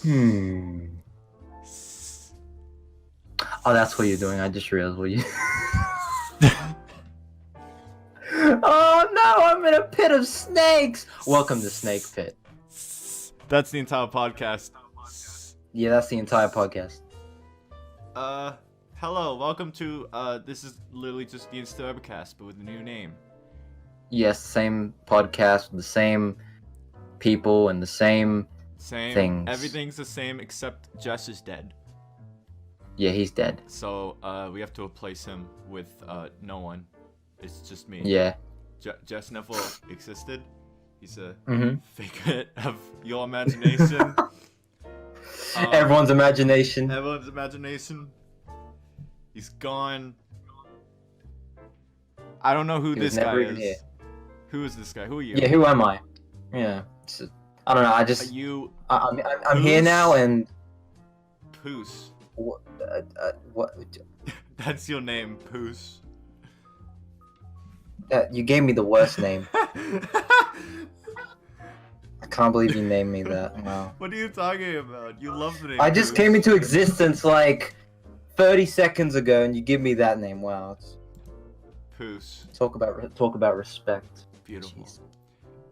Oh, that's what you're doing. I just realized what you. Oh no! I'm in a pit of snakes. Welcome to Snake Pit. That's the entire podcast. Yeah, that's the entire podcast. Hello, welcome to, this is literally just the Instawebcast, but with a new name. Yes, same podcast with the same people and the same things. Everything's the same except Jesh is dead. Yeah, he's dead. So, we have to replace him with, no one. It's just me. Yeah. Jesh never existed. He's a Mm-hmm. figment of your imagination. Everyone's imagination. Everyone's imagination. He's gone. I don't know who this guy is. Here. Who is this guy? Who are you? Yeah, who am I? Yeah, I don't know. I Are just you I'm here now and Poos? what? That's your name, Poos. You gave me the worst name. I can't believe you named me that. Wow. What are you talking about? You love the name. I just Poos. came into existence like 30 seconds ago, and you give me that name. Wow. Poos. Talk about respect. Beautiful.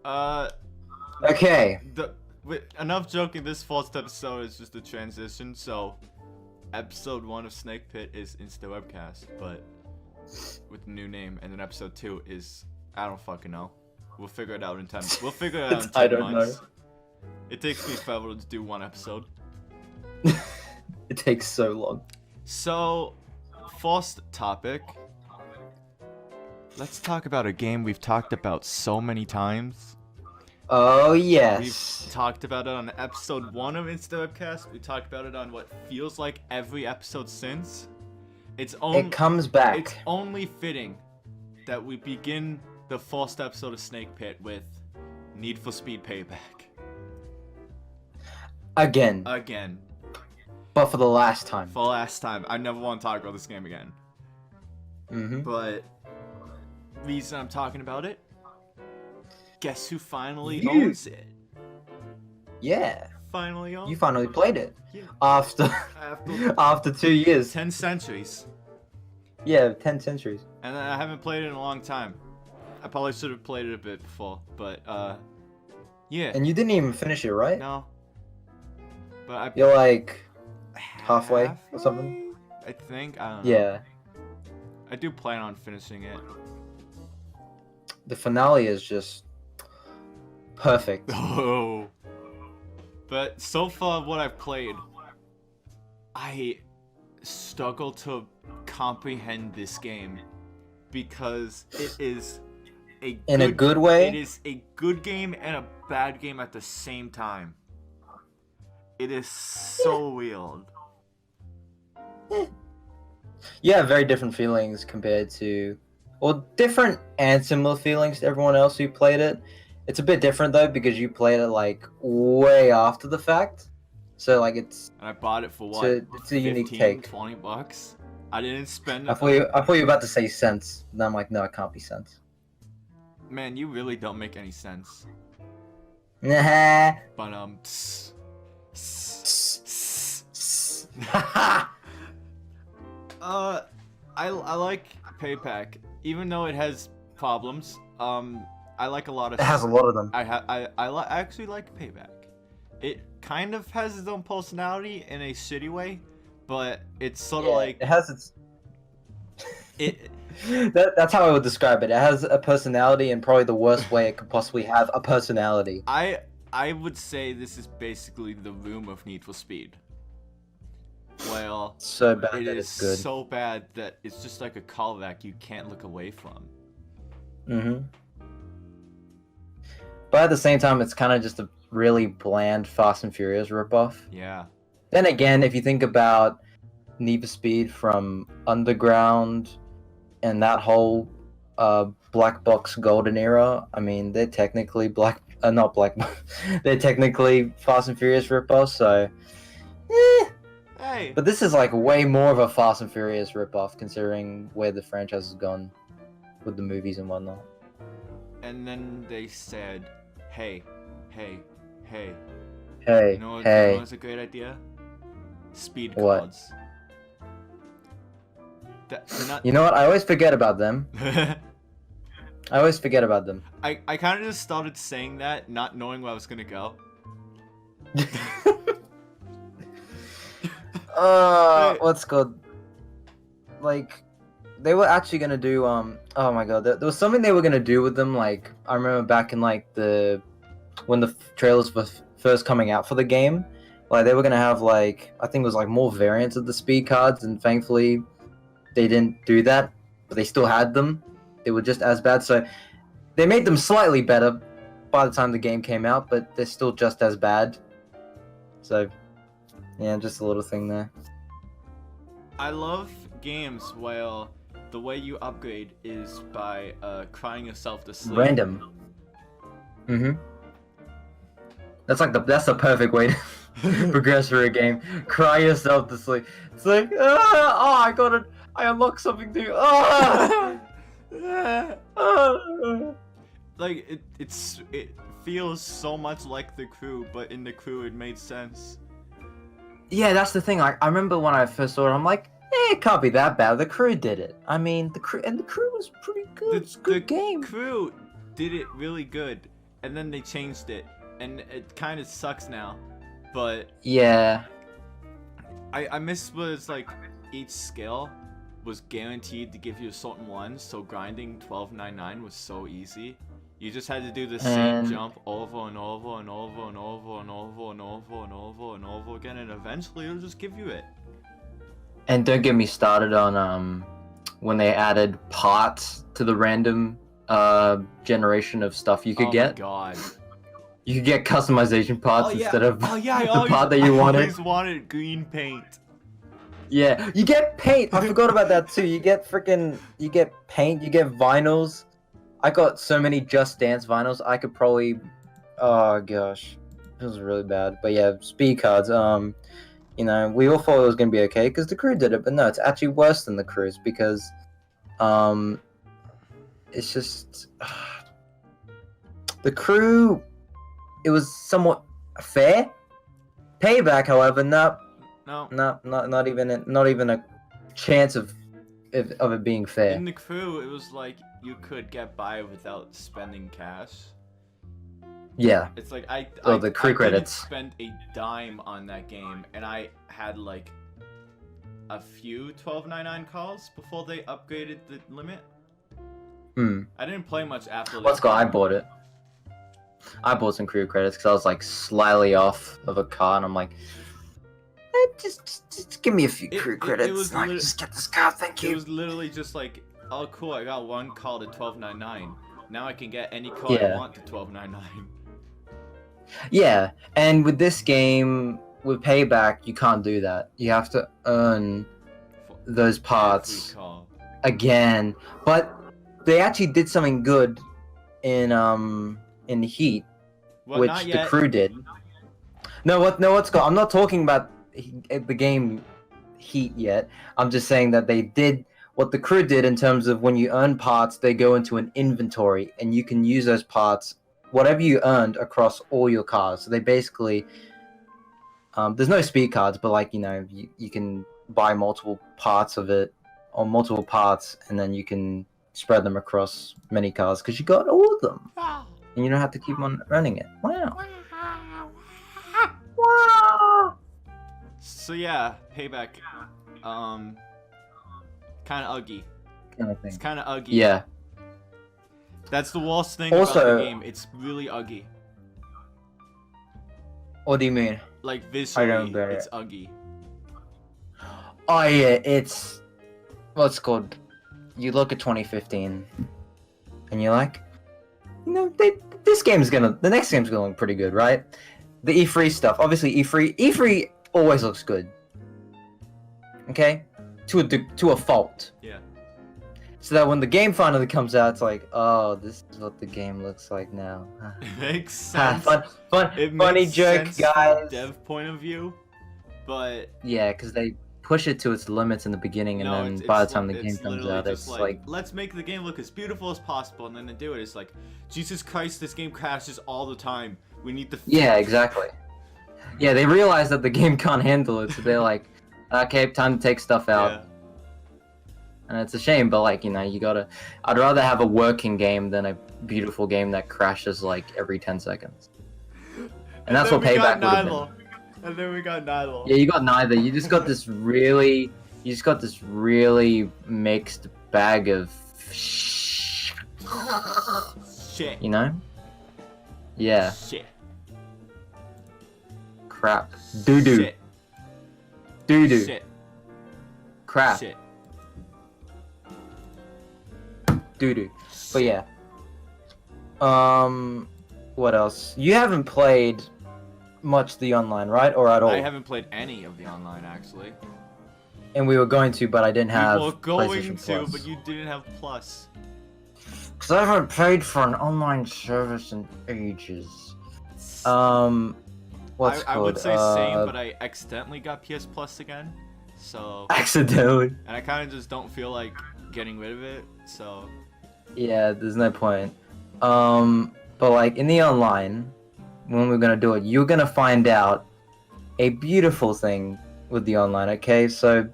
Jeez. Okay. Enough joking. This first episode is just a transition. So, episode 1 of Snake Pit is Instawebcast, but with a new name, and then episode 2 is I don't fucking know. We'll figure it out in 10. We'll figure it out in 10 I don't months. know. It takes me forever to do one episode. It takes so long. So, first topic. Let's talk about a game we've talked about so many times. Oh yes. We've talked about it on episode 1 of Instawebcast. We talked about it on what feels like every episode since. It comes back. It's only fitting that we begin the first episode of Snake Pit with Need for Speed Payback. Again. But for the last time. For the last time. I never want to talk about this game again. Mm-hmm. But reason I'm talking about it, guess who finally owns it? Yeah. Finally owns You finally played it. Yeah. After 2 years. 10 centuries. Yeah, 10 centuries. And I haven't played it in a long time. I probably should have played it a bit before, but yeah. And you didn't even finish it, right? No. But You're like halfway or something? I think. I don't know. Yeah. I do plan on finishing it. The finale is just perfect. Oh. But so far, what I've played, I struggle to comprehend this game because it is In a good way? It is a good game and a bad game at the same time. It is so weird. You have very different feelings compared to, well, different and similar feelings to everyone else who played it. It's a bit different though because you played it like way after the fact, so like it's. And I bought it for what? It's a unique 15, take. $20. I didn't spend. I thought you were about to say cents. And I'm like, no, it can't be cents. Man, you really don't make any sense. Nah. But I like Payback, even though it has problems. I like a lot of. It has a lot of them. I actually like Payback. It kind of has its own personality in a shitty way, but it's sort of like it has its. it. That's how I would describe it. It has a personality in probably the worst way it could possibly have a personality. I would say this is basically the room of Need for Speed. Well, So bad it that is it's good. so bad that it's just like a callback you can't look away from. Mm-hmm. But at the same time, it's kind of just a really bland Fast and Furious ripoff. Yeah. Then again, if you think about Need for Speed from Underground and that whole Black Box Golden era, I mean, they're technically not Black they're technically Fast and Furious ripoffs, so... Hey. But this is like way more of a Fast and Furious ripoff, considering where the franchise has gone with the movies and whatnot. And then they said, hey, Hey, You know hey. what's a great idea? Speed What? cards. Not. You know what? I always forget about them. I always forget about them. I kind of just started saying that, not knowing where I was gonna go. What's called? Like, they were actually gonna do oh my god, there was something they were gonna do with them. Like, I remember back in like when the trailers were first coming out for the game, like they were gonna have like, I think it was like more variants of the speed cards, and thankfully they didn't do that, but they still had them. They were just as bad, so they made them slightly better by the time the game came out, but they're still just as bad. So yeah, just a little thing there. I love games where the way you upgrade is by crying yourself to sleep. Random. That's the perfect way to progress through a game. Cry yourself to sleep. It's like, I unlocked something new. Like it feels so much like The Crew, but in The Crew it made sense. Yeah, that's the thing. I remember when I first saw it, I'm like, it can't be that bad. The Crew did it. I mean, the Crew was pretty good. It's a good game. The Crew did it really good, and then they changed it, and it kind of sucks now. But yeah, I miss was like each skill was guaranteed to give you a certain one, so grinding 1299 was so easy. You just had to do the same jump over and over and over and over and over and over and over and over again, and eventually it'll just give you it. And don't get me started on when they added parts to the random generation of stuff you could get. Oh my god. You could get customization parts instead of the I part that you wanted. I always wanted green paint. Yeah, you get paint. I forgot about that too. You get paint. You get vinyls. I got so many Just Dance vinyls. I could probably, oh gosh, it was really bad. But yeah, speed cards. You know, we all thought it was gonna be okay because the Crew did it, but no, it's actually worse than the Crews because, it's just the Crew. It was somewhat fair. Payback, however, not even a chance of it being fair. In The Crew, it was like you could get by without spending cash. Yeah. It's like the Crew credits. Didn't spend a dime on that game, and I had like a few 1299 calls before they upgraded the limit. I didn't play much after. Let's go. I bought it. I bought some Crew credits because I was like slightly off of a car, and I'm like, just give me a few Crew credits. I can just get this car, thank you. It was literally just like, oh cool, I got one call to 1299. Now I can get any call I want to 1299. Yeah, and with this game, with Payback, you can't do that. You have to earn those parts again. But they actually did something good in Heat, which the Crew did. I'm not talking about the game Heat yet. I'm just saying that they did what the Crew did in terms of when you earn parts, they go into an inventory and you can use those parts, whatever you earned, across all your cars. So they basically, there's no speed cards, but like, you know, you can buy multiple parts of it, or multiple parts, and then you can spread them across many cars because you got all of them. And you don't have to keep on running it. Wow. Wow. So yeah, Payback, kind of uggy. It's kind of uggy. Yeah. That's the worst thing about the game. It's really uggy. What do you mean? Like visually, it's uggy. Oh yeah, it's what's called. You look at 2015, and you're like, you know, the next game's gonna look pretty good, right? The E3 stuff, obviously E3 always looks good. Okay, to a fault. Yeah. So that when the game finally comes out, it's like, oh, this is what the game looks like now. It makes sense. Funny joke, sense guys. From a dev point of view, but yeah, because they push it to its limits in the beginning, and then by the time the game comes out, it's like, let's make the game look as beautiful as possible, and then they do it. It's like, Jesus Christ, this game crashes all the time. We need the yeah, exactly. Yeah, they realize that the game can't handle it, so they're like, okay, time to take stuff out. Yeah. And it's a shame, but like, you know, you gotta. I'd rather have a working game than a beautiful game that crashes like every 10 seconds. And that's what Payback would have been. And then we got neither. Yeah, you got neither. You just got this really mixed bag of Shit. you know? Yeah. Shit. Crap. Doo-doo. Shit. Doo-doo. Shit. Crap. Shit. Doo-doo. But yeah. What else? You haven't played much the online, right? Or at all? I haven't played any of the online actually. And we were going to, but I didn't have We were going PlayStation to, Plus. but you didn't have Plus. Because I haven't paid for an online service in ages. What's I called? would say same, but I accidentally got PS Plus again. So Accidentally. and I kind of just don't feel like getting rid of it. So Yeah, there's no point. But like in the online, when we're gonna do it, you're gonna find out a beautiful thing with the online. Okay, so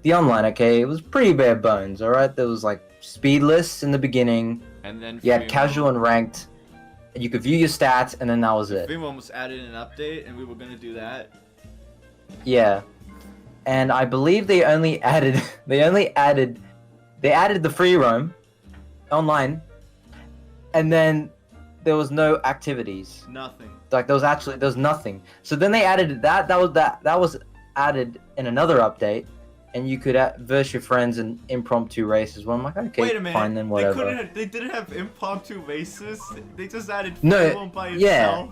the online, okay, it was pretty bare bones. All right, there was like speed lists in the beginning. and then You had casual and ranked. And you could view your stats, and then that was it. Freeman almost added an update, and we were gonna do that. Yeah, and I believe they added the free roam online, and then there was no activities. Nothing. Like there was nothing. So then they added that. That was added in another update, and you could verse your friends in impromptu races. Well, I'm like, okay, Wait a minute. fine then, whatever. They didn't have impromptu races. They just added No, Freeman by yeah. itself.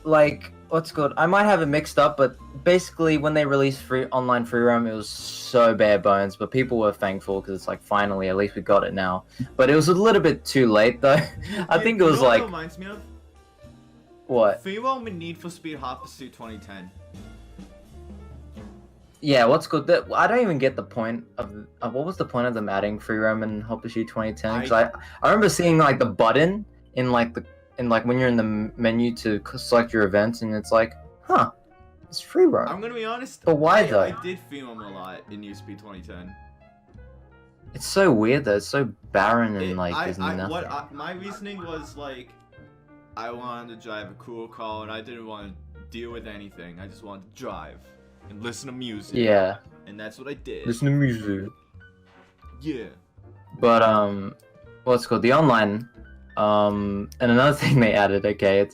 Like what's good? I might have it mixed up, but basically when they released online free roam, it was so bare bones. But people were thankful because it's like finally, at least we got it now. But it was a little bit too late though. I think it was You know what like that reminds me of? what? Free roam in Need for Speed Hot Pursuit 2010. Yeah, what's good? That I don't even get the point of what was the point of them adding free roam in Hot Pursuit 2010? Because I remember seeing like the button in like when you're in the menu to select your events, and it's like, huh, it's free roam. I'm gonna be honest. But why though? I did free roam a lot in Need for Speed 2010. It's so weird though. It's so barren and like there's nothing. My reasoning was like, I wanted to drive a cool car and I didn't want to deal with anything. I just wanted to drive and listen to music. Yeah. And that's what I did. Listen to music. Yeah. But what's called the online, and another thing they added. Okay,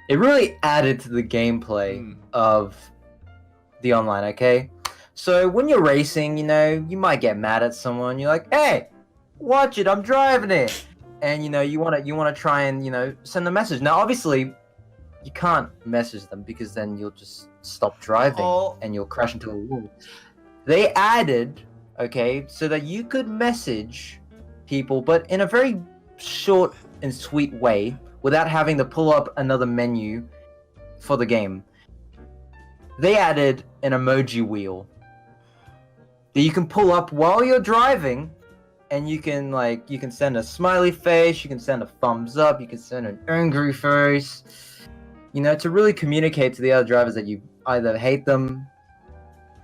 it really added to the gameplay of the online. Okay, so when you're racing, you know, you might get mad at someone. You're like, hey, watch it, I'm driving it. And you know you want to try and, you know, send a message. Now obviously you can't message them because then you'll just stop driving and you'll crash into a wall. They added, okay, so that you could message people, but in a very short and sweet way without having to pull up another menu for the game. They added an emoji wheel that you can pull up while you're driving. And you can send a smiley face, you can send a thumbs up, you can send an angry face, you know, to really communicate to the other drivers that you either hate them,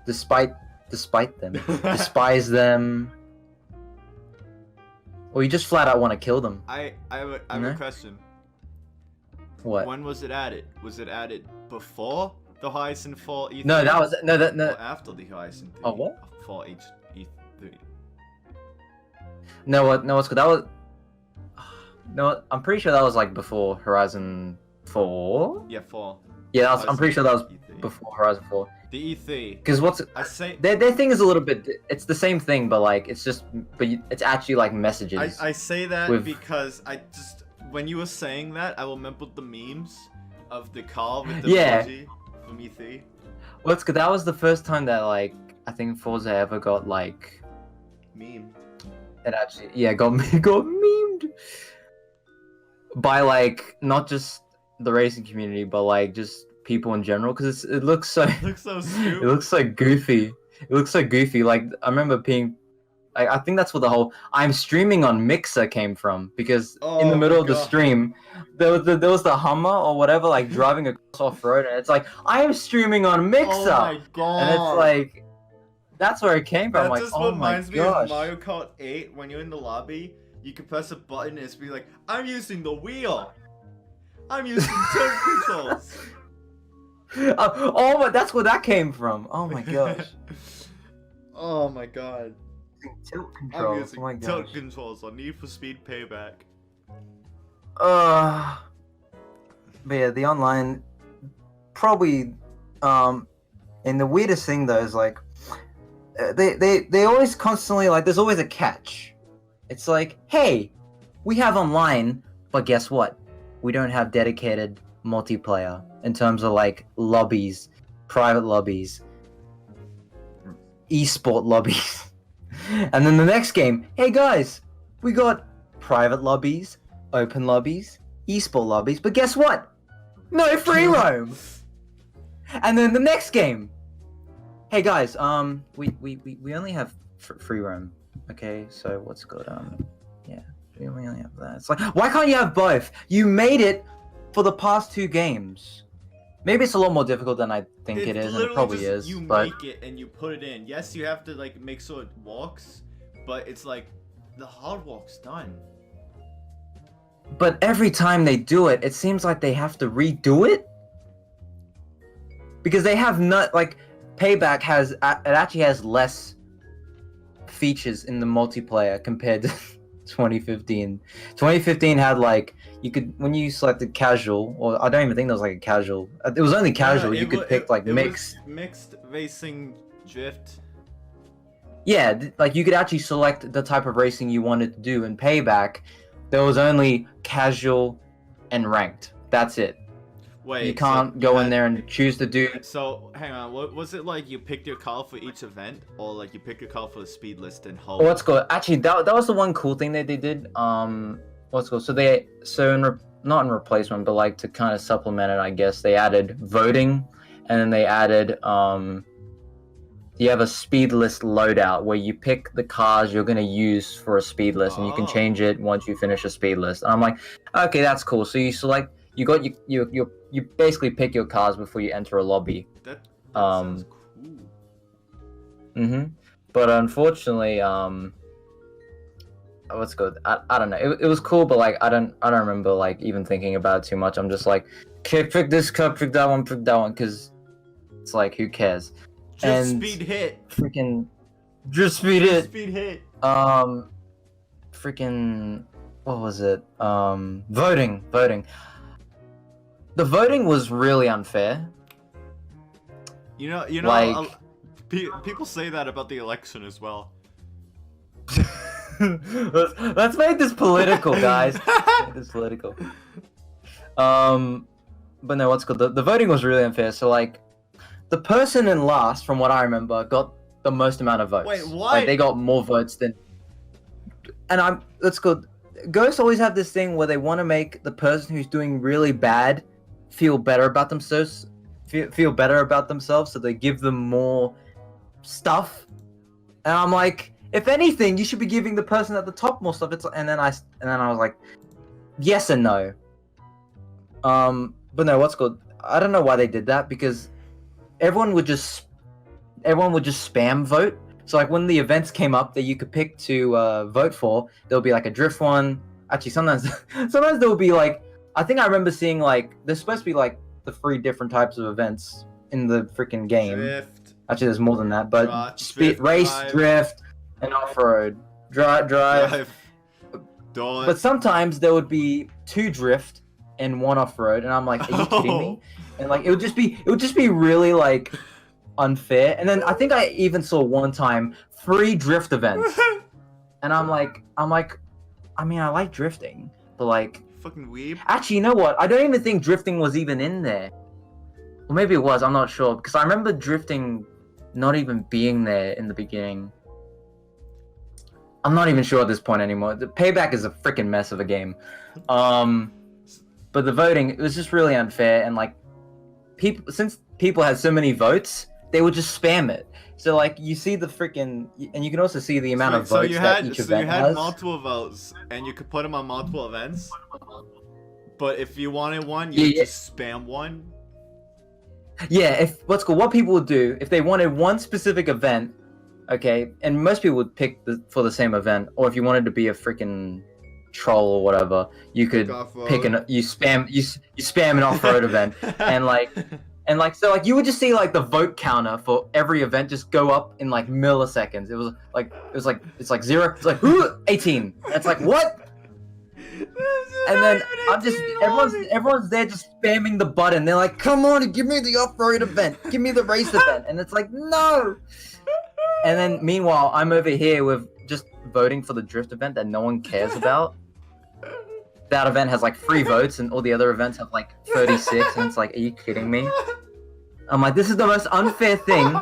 despite them, despise them, or you just flat out want to kill them. I have a question. What? When was it added? Was it added before the Horizon 4 E3? No, that was no. Or after the Horizon 3? Oh, what? 4 E3. No, what's good? That was. No, I'm pretty sure that was like before Horizon 4. Yeah, 4. Yeah, I'm pretty sure that was E3. before Horizon 4. The E3. Because I say their thing is a little bit. It's the same thing, but like it's it's actually like messages. I say that because when you were saying that, I remembered the memes of the car with the emoji from E3. Well, it's good. That was the first time that like I think Forza ever got like meme. It actually got memed by like not just the racing community, but like just people in general, because it looks so It looks so stupid. It looks so goofy. Like I remember I think that's where the whole "I'm streaming on Mixer" came from, because in the Oh middle my of the God. stream, there was the Hummer or whatever, like driving across off road, and it's like, "I am streaming on Mixer," Oh my God. and it's like, that's where it came from. That Like, just oh my reminds me of gosh. Mario Kart 8 when you're in the lobby. You can press a button and it's be like, I'm using the wheel. I'm using turn controls. Oh my, that's where that came from. Oh my gosh. Oh my God. Tilt I'm controls. using Oh my tilt gosh. controls on Need for Speed Payback. But yeah, the online probably and the weirdest thing though is like they always constantly like there's always a catch. It's like, hey, we have online, but guess what? We don't have dedicated multiplayer in terms of like lobbies, private lobbies, esport lobbies. And then the next game, hey guys, we got private lobbies, open lobbies, esport lobbies, but guess what? No free roam. And then the next game, hey guys, we only have free roam. Okay, so what's good? Yeah, we only have that. It's like, why can't you have both? You made it for the past 2 games. Maybe it's a lot more difficult than I think it is, and it literally probably just, is. you But make it and you put it in. Yes, you have to like make sure it walks, but it's like the hard walk's done. every time they do it, it seems like they have to redo it. Because they have not like Payback has it actually has less features in the multiplayer compared to 2015. 2015 had like you could when you selected casual, or I don't even think there was like a casual. It was only casual. You could pick like mixed. Mixed racing drift. Yeah, like you could actually select the type of racing you wanted to do. In Payback, there was only casual and ranked. That's it. Wait, You can't go in there and choose to do. So hang on, what was it like? You picked your car for each event, or like you picked your car for the speed list and hope? Oh, let's go. Actually, that was the one cool thing that they did. Let's go. Not in replacement, but like to kind of supplement it, I guess they added voting, and then they added you have a speed list loadout where you pick the cars you're gonna use for a speed list, and you can change it once you finish a speed list. And I'm like, okay, that's cool. So you select, you basically pick your cars before you enter a lobby. That sounds cool. But unfortunately, let's go. I don't know. It was cool, but like I don't remember like even thinking about it too much. I'm just like, okay, pick this car, pick that one, because it's like, who cares? Just speed hit. Freaking, just speed hit. Speed hit. Freaking, what was it? Voting. The voting was really unfair. You know, like, people say that about the election as well. let's make this political, guys. Let's make this political. But no, what's good? The voting was really unfair. So like, the person in last, from what I remember, got the most amount of votes. Wait, what? Like they got more votes than. And let's go. Ghosts always have this thing where they want to make the person who's doing really bad feel better about themselves. Feel better about themselves, so they give them more stuff. And I'm like, if anything, you should be giving the person at the top more stuff. And then I was like, yes and no. But no, what's good? I don't know why they did that, because everyone would just spam vote. So like when the events came up that you could pick to vote for, there'll be like a drift one. Actually, sometimes there'll be like, I think I remember seeing like there's supposed to be like the 3 different types of events in the freaking game. Drift. Actually, there's more than that, but race, drift, and off-road. Drive. But sometimes there would be 2 drift and 1 off-road, and I'm like, are you kidding me? And like it would just be really like unfair. And then I think I even saw one time 3 drift events, and I'm like, I mean, I like drifting, but like, fucking weeb. Actually, you know what? I don't even think drifting was even in there. Or maybe it was, I'm not sure. Because I remember drifting not even being there in the beginning. I'm not even sure at this point anymore. The Payback is a freaking mess of a game. But the voting, it was just really unfair. And like, since people had so many votes, they would just spam it. So like you see the freaking, and you can also see the amount of votes that each event you had has. multiple votes, and you could put them on multiple events. But if you wanted one, Yeah, you yeah. just spam one. Yeah, what people would do if they wanted one specific event, okay, and most people would pick for the same event, or if you wanted to be a freaking troll or whatever, you could pick you spam an off-road event, and so like you would just see like the vote counter for every event just go up in like milliseconds. It's like 0, it's like 18. It's like what? And then everyone's there just spamming the button. They're like, come on, give me the off-road event, give me the race event, and it's like no. And then meanwhile, I'm over here with just voting for the drift event that no one cares about. That event has like 3 votes, and all the other events have like 36, and it's like, are you kidding me? I'm like, this is the most unfair thing.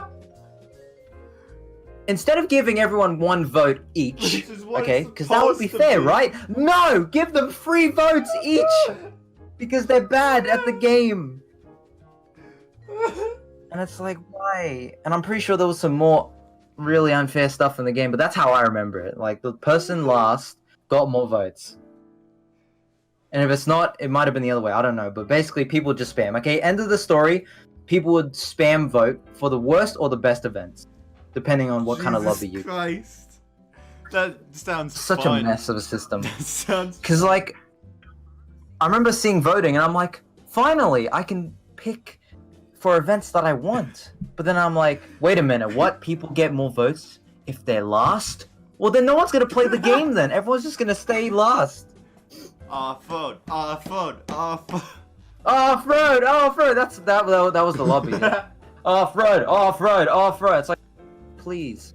Instead of giving everyone 1 vote each, okay, because that would be fair, right? No, give them 3 votes each, because they're bad at the game. And it's like, why? And I'm pretty sure there was some more really unfair stuff in the game, but that's how I remember it. Like, the person last got more votes. And if it's not, it might have been the other way. I don't know. But basically, people just spam. Okay, end of the story. People would spam vote for the worst or the best events, depending on what kind of lobby you. Christ, that sounds such fun. a mess of a system. That sounds. Because like, I remember seeing voting, and I'm like, finally, I can pick for events that I want. But then I'm like, wait a minute, what? People get more votes if they're last? Well, then no one's gonna play the game. Then everyone's just gonna stay last. Off-road. Off-road. That was the lobby. Off-road. It's like, please.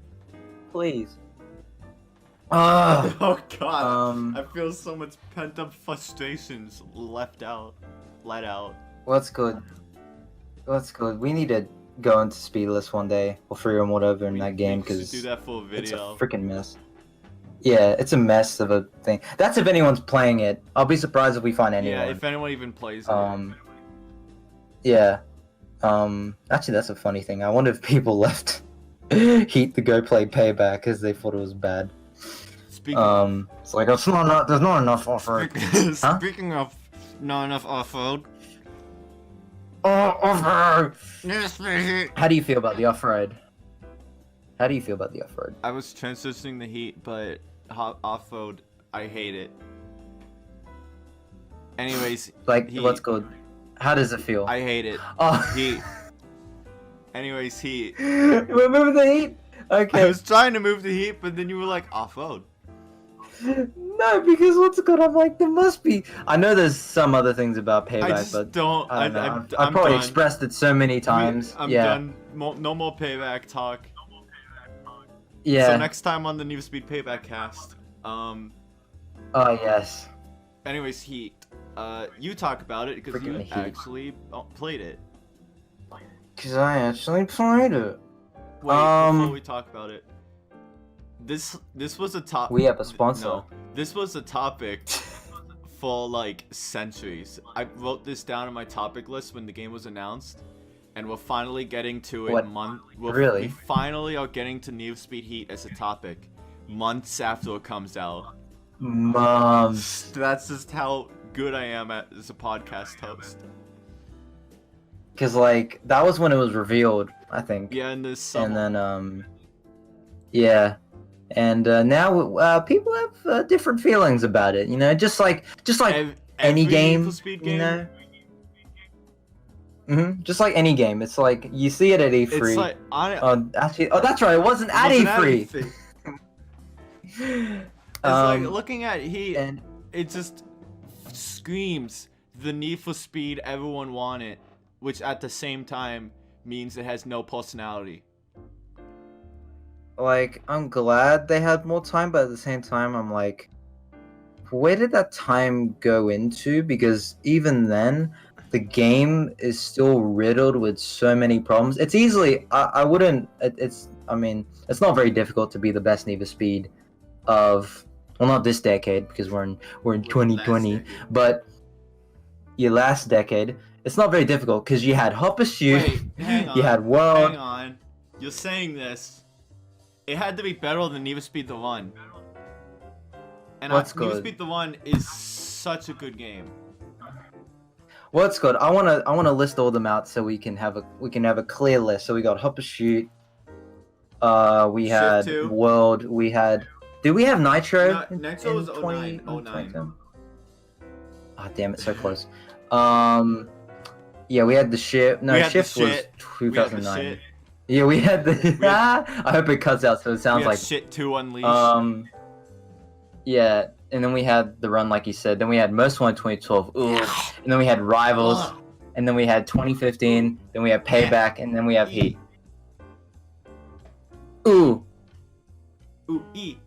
Oh god. I feel so much pent-up frustrations let out. What's good? We need to go into speedless one day, or free roam, whatever, in that game, because do that full video. It's a freaking mess. Yeah, it's a mess of a thing. That's if anyone's playing it. I'll be surprised if we find anyone. Yeah, if anyone even plays it. Yeah. Actually, that's a funny thing. I wonder if people left Heat to go play Payback because they thought it was bad. It's like, there's not enough off-road. Speaking of not enough off-road. Oh, off-road! How do you feel about the off-road? I was transitioning the Heat, but off-road, I hate it. Anyways, like, what's good? How does it feel? I hate it. Oh. Heat. Anyways, Heat. Remember the Heat? Okay. I was trying to move the Heat, but then you were like, off-road. No, because what's good? I'm like, there must be. I know there's some other things about Payback, I just but don't. I don't know. I'm I've probably done. expressed it so many times. I'm yeah. done. No more Payback talk. Yeah. So next time on the Need for Speed Payback cast. Oh yes. Anyways, Heat. You talk about it because you Heat. actually played it. Because I actually played it. Wait, before we talk about it, this was a top. We have a sponsor. No, this was a topic for like centuries. I wrote this down on my topic list when the game was announced, and we're finally getting to it. Really? We finally are getting to Need for Speed Heat as a topic, months after it comes out. Months. That's just how good I am as a podcast host. Because like that was when it was revealed, I think. Yeah, in this summer. And then yeah. And now people have different feelings about it, you know, just like any game, you know. Just like any game, it's like you see it at E3. It's like actually, that's right, it wasn't at E3. It's like looking at Heat, and it just screams the Need for Speed everyone wanted, which at the same time means it has no personality. Like, I'm glad they had more time, but at the same time, I'm like, where did that time go into? Because even then, the game is still riddled with so many problems. It's easily, I wouldn't, I mean, it's not very difficult to be the best Need for Speed of, well, not this decade, because we're in 2020, but your last decade, It's not very difficult because you had Hot Pursuit, Wait, hang on. you had World. Hang on. You're saying this. It had to be better than Need for Speed the One. And What's Need for good? Speed the One is such a good game. What's good? I wanna list all them out so we can have a clear list. So we got Hot Pursuit. We Shift had 2. World. We had. Did we have Nitro? Nitro was 09. 2010? Ah, damn it, so close. Yeah, we had the Shift. No, We had the Shift was shit. 2009. Yeah, we had the. I hope it cuts out so it sounds We had like. Shit 2 Unleashed. Yeah, and then we had the run, like you said. Then we had Most Wanted 2012. Ooh. And then we had Rivals. Ugh. And then we had 2015. Then we have Payback, and then we have Heat. Ooh. Ooh, E.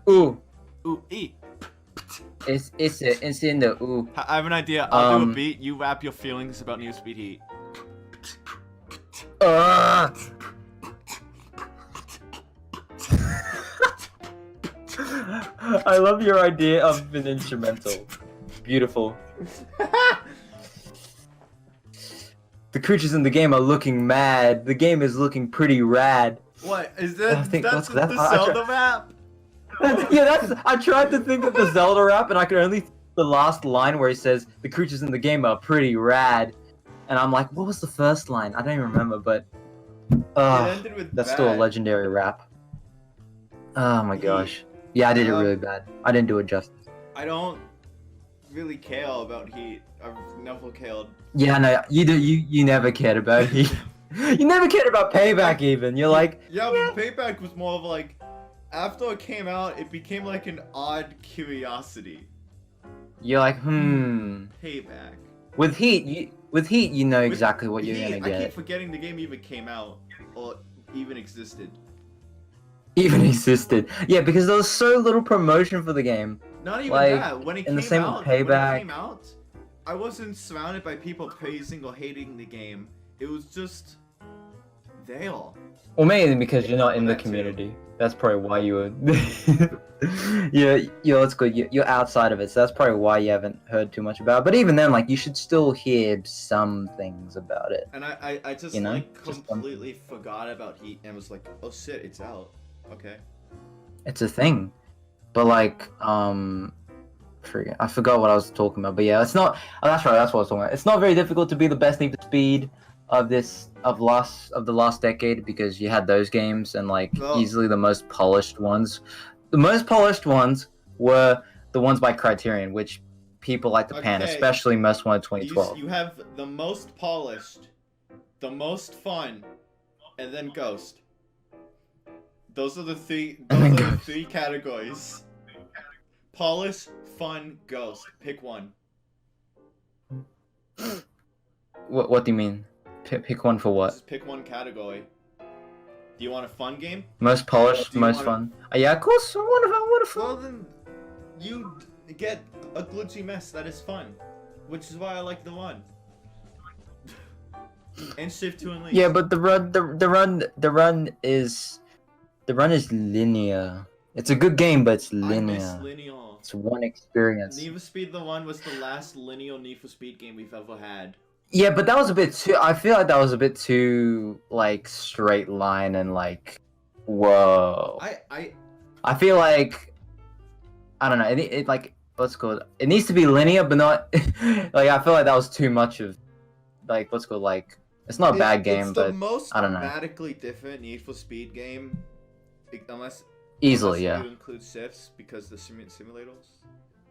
Ooh. Ooh, E. It's in the ooh. I have an idea. I'll do a beat. You rap your feelings about Need for Speed Heat. I love your idea of an instrumental. Beautiful. The creatures in the game are looking mad. The game is looking pretty rad. What is that? I think That's that's- the I- Zelda rap. I tried to think of the Zelda rap, and I could only think of the last line where he says the creatures in the game are pretty rad, and I'm like, what was the first line? I don't even remember, but It ended with that's still a bad. legendary rap. Oh my gosh. Yeah, I did it really bad. I didn't do it justice. I don't really care about Heat. I've never cared. Yeah, no, you never cared about Heat. You never cared about Payback even. You're like, Yeah, but Payback was more of like, after it came out, it became like an odd curiosity. Payback. With Heat, you know exactly what you're Heat, gonna get. I keep forgetting the game even came out or even existed. Even existed. Yeah, because there was so little promotion for the game. Not even Like, that. When it in the came same out, Payback. I wasn't surrounded by people praising or hating the game. It was just there. Well, mainly because you're not in the That too. community. That's probably why you would. Yeah, it's good. You're outside of it, so that's probably why you haven't heard too much about it. But even then, like, you should still hear some things about it. And I just You know? like Just completely forgot about Heat and was like, oh shit, it's out. Okay. It's a thing. But, like, I forgot what I was talking about. But yeah, it's not. Oh, that's right. That's what I was talking about. It's not very difficult to be the best Need for Speed of the last decade because you had those games and like Well- easily the most polished ones. The most polished ones were the ones by Criterion, which people like to pan, Okay. especially Most Wanted 2012. You have the most polished, the most fun, and then Ghost. Those are the three. And Those then are the Ghost. three categories. Polish, fun, Ghost. Pick one. What do you mean? Pick one for what? Just pick one category. Do you want a fun game? Most polished, Do you most wanna- fun. Yeah, of course. I want a fun. Well then, you get a glitchy mess that is fun, which is why I like the one. And Shift 2 Unleashed. Yeah, but the run is linear. It's a good game, but it's I miss linear. linear. It's one experience. Need for Speed the One was the last linear Need for Speed game we've ever had. Yeah, but that was a bit too. I feel like that was a bit too like straight line and like, whoa. I feel like I don't know. It like what's it called? It needs to be linear, but not like I feel like that was too much of like what's it called like. It's not a bad game, it's but the most I don't know. dramatically different Need for Speed game, unless Easily, yeah. you include shifts because the simulators,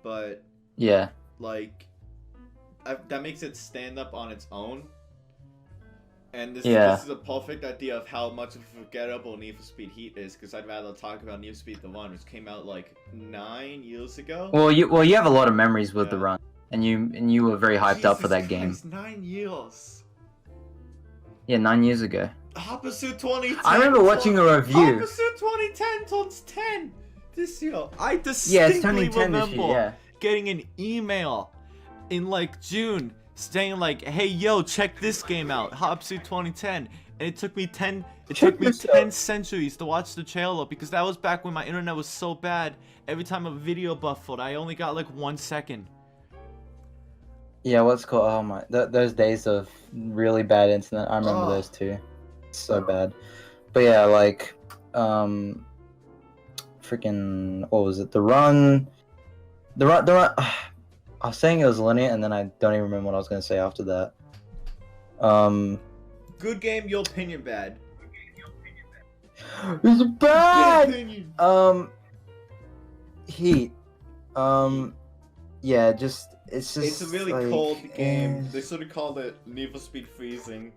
but Yeah. like that makes it stand up on its own. And this is a perfect idea of how much of a forgettable Need for Speed Heat is, because I'd rather talk about Need for Speed the One, which came out like 9 years ago. Well, you have a lot of memories with the Yeah. run, and you were very hyped up for that game. Christ, 9 years. Yeah, 9 years ago. Hot Pursuit 2010. I remember watching a Hot review. Pursuit 2010 turns 10 this year. I Yeah, distinctly it's turning 10 this remember year. Yeah. getting an email in like June saying like, "Hey yo, check this game out, Hot Pursuit 2010." And it took me 10 centuries to watch the trailer, because that was back when my internet was so bad. Every time a video buffered, I only got like 1 second. Yeah, what's called? Oh my, those days of really bad internet. I remember Oh. those too. So bad. But yeah, like, freaking, what was it? The run. I was saying it was linear, and then I don't even remember what I was gonna say after that. Good game, your opinion bad. It's Good bad. opinion. Heat. Yeah, it's just. It's a really like, cold game. They sort of called it Need for Speed Freezing.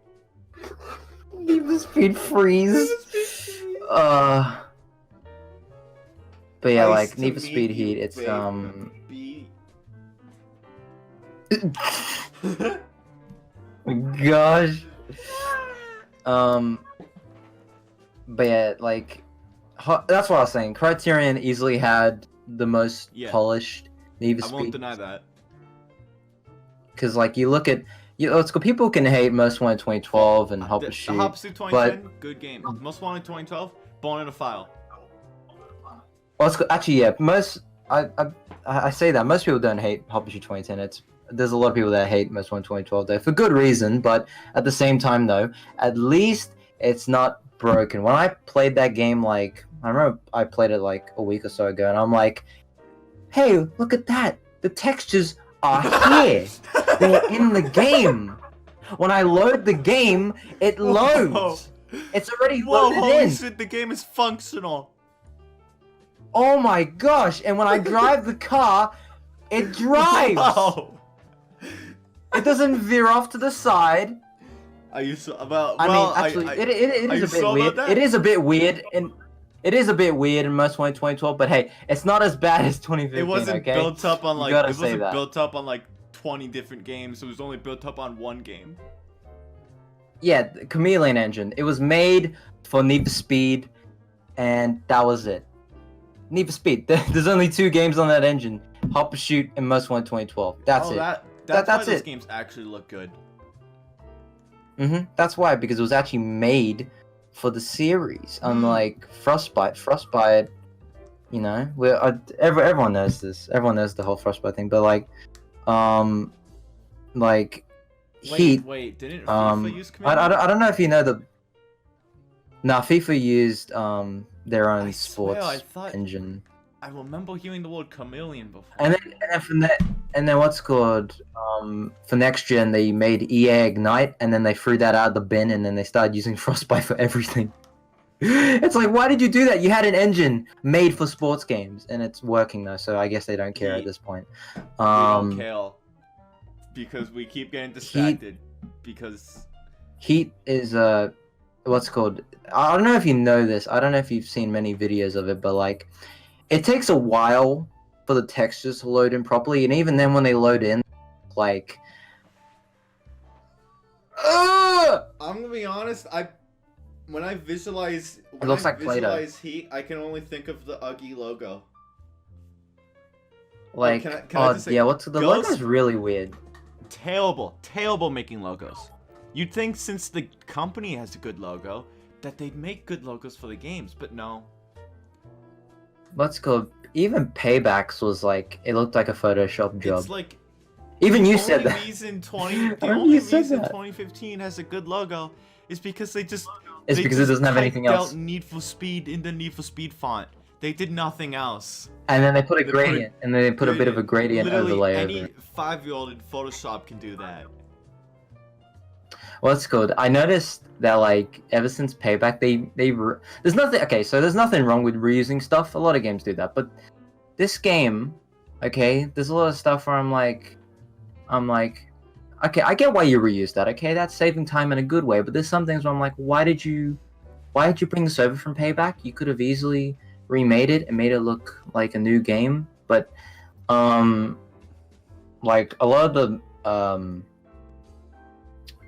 Need for Speed Freeze. Need for Speed Freeze. But yeah, Ice like to Need for meet Speed you, Heat. It's baby. Gosh. But yeah, like, that's what I was saying. Criterion easily had the most polished Need for I Speed. won't deny that. Because, like, you look at, let's go. People can hate Most Wanted 2012 and Hop Pursuit. Hop Pursuit 2010, good game. Most Wanted 2012, Born in a File. Well, actually, yeah. I say that most people don't hate Hop Pursuit 2010. There's a lot of people that hate Most Wanted 2012 though, for good reason. But at the same time, though, at least it's not broken. When I played that game, like, I remember I played it like a week or so ago, and I'm like, hey, look at that! The textures are here. They're in the game. When I load the game, it loads. It's already loaded holy in. shit, the game is functional. Oh my gosh! And when I drive the car, it drives. Whoa. It doesn't veer off to the side. Are you so about? I mean, actually, it is a bit weird. It is a bit weird, and it is a bit weird in Most Wanted 2012. But hey, it's not as bad as 2015. It wasn't okay? built up on like. You gotta It wasn't say that. built up on like 20 different games. It was only built up on one game. Yeah, the Chameleon engine. It was made for Need for Speed, and that was it. Need for Speed. There's only 2 games on that engine: Hop Pursuit and Most Wanted 2012. That's it. That's why those those games actually look good. That's why, because it was actually made for the series, unlike Frostbite. Frostbite, you know, everyone knows this. Everyone knows the whole Frostbite thing, but like, Heat. Wait, didn't FIFA use Chameleon? I don't know if you know the. Nah, FIFA used their own I sports swear, I thought- engine. I remember hearing the word chameleon before. And then what's called for next gen they made EA Ignite, and then they threw that out of the bin, and then they started using Frostbite for everything. It's like, why did you do that? You had an engine made for sports games, and it's working now, so I guess they don't care at this point. We don't care because we keep getting distracted. Because Heat is what's called. I don't know if you know this. I don't know if you've seen many videos of it, but like, it takes a while for the textures to load in properly, and even then when they load in, like, I'm gonna be honest, when I visualize Heat, I can only think of the Uggy logo. Like, can I just say, yeah, the logo's really weird. Terrible making logos. You'd think since the company has a good logo, that they'd make good logos for the games, but no. Let's go. Even Paybacks was like, it looked like a Photoshop job. It's like, even you said that. The only reason 2015 has a good logo is because they just. It's because it doesn't have anything else. Need for Speed in the Need for Speed font. They did nothing else. And then they put a gradient, and then they put a bit of a gradient overlay over it. Any 5-year-old in Photoshop can do that. Well, it's good. I noticed that, like, ever since Payback, there's nothing. Okay, so there's nothing wrong with reusing stuff. A lot of games do that, but this game, okay, there's a lot of stuff where I'm like, okay, I get why you reused that. Okay, that's saving time in a good way. But there's some things where I'm like, why did you bring this over from Payback? You could have easily remade it and made it look like a new game. But like a lot of the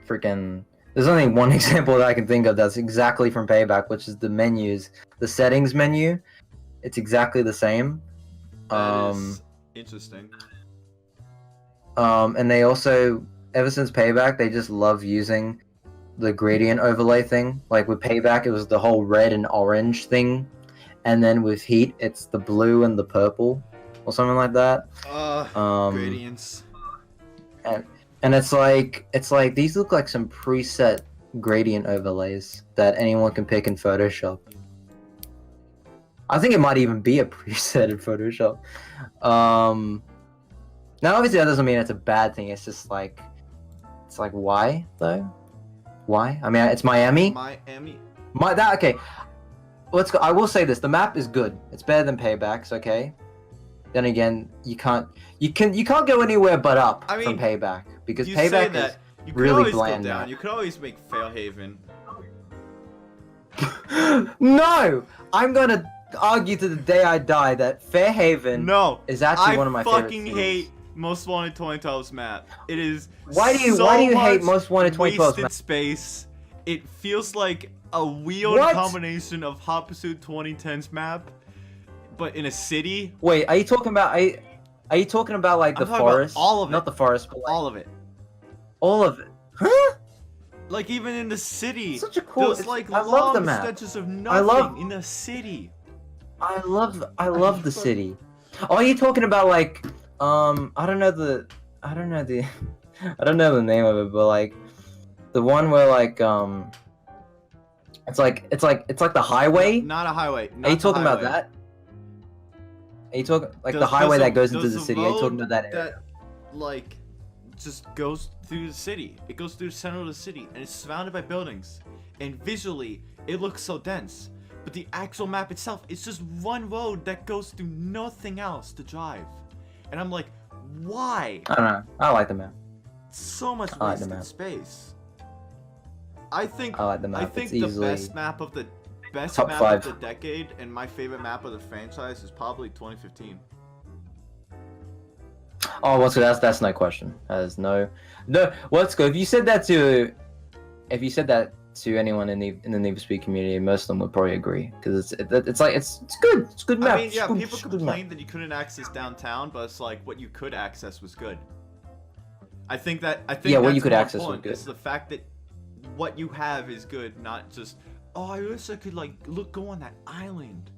freaking, there's only one example that I can think of that's exactly from Payback, which is the menus, the settings menu. It's exactly the same. That is interesting. And they also, ever since Payback, they just love using the gradient overlay thing. Like with Payback, it was the whole red and orange thing, and then with Heat, it's the blue and the purple, or something like that. Gradients. and it's like these look like some preset gradient overlays that anyone can pick in Photoshop. I think it might even be a preset in Photoshop. Now obviously that doesn't mean it's a bad thing. It's just like, why though? Why? I mean, it's Miami. Okay. Let's go. I will say this: the map is good. It's better than Payback's. Okay. Then again, you can't go anywhere but up from Payback because Payback is really bland now. You could always make Fairhaven. No, I'm gonna argue to the day I die that Fairhaven is actually one of my favorite. I fucking hate Most Wanted 2012's map. It is. Why do you hate Most Wanted 2012's map? Space. It feels like a weird combination of Hot Pursuit 2010's map, but in a city. Wait, are you talking about like the forest? All of it. Not the forest, but like, all of it. All of it. Huh? Like even in the city. Such a cool. There's like I love the long map. stretches of nothing in the city. I love the city. Oh, are you talking about like I don't know the name of it, but like the one where like it's like the highway. Not a highway. Are you talking about that? Are you talking like the highway that goes into the city? Are you talking about that area? That like just goes through the city. It goes through the center of the city and it's surrounded by buildings. And visually, it looks so dense. But the actual map itself, it's just one road that goes through nothing else to drive. And I'm like, why? I don't know. I like the map. So much wasted space. I like the map. I think the best map of the decade and my favorite map of the franchise is probably 2015. Oh, well, so that's no question. That is no. Well, let's go. If you said that to anyone in the Need for Speed community, most of them would probably agree because it's good. It's good map. I mean, yeah, people complained that you couldn't access downtown, but it's like what you could access was good. I think what you could access was good. It's the fact that what you have is good, not just I wish I could like go on that island,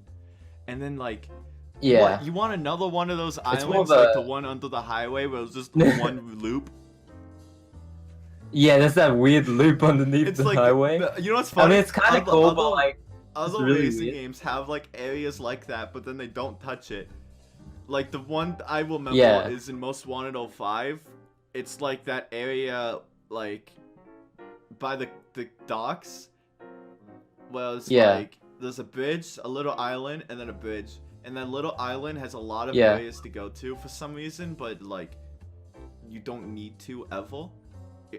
and then like. Yeah. What, you want another one of those islands, like the one under the highway where it's just one loop? Yeah, there's that weird loop underneath the highway. You know what's funny? I mean, it's kind of cool, but like other really racing weird. games have like areas like that, but then they don't touch it. Like the one I will remember is in Most Wanted 05. It's like that area like by the docks. Well, it's like there's a bridge, a little island, and then a bridge. And that little island has a lot of areas to go to for some reason, but like you don't need to ever,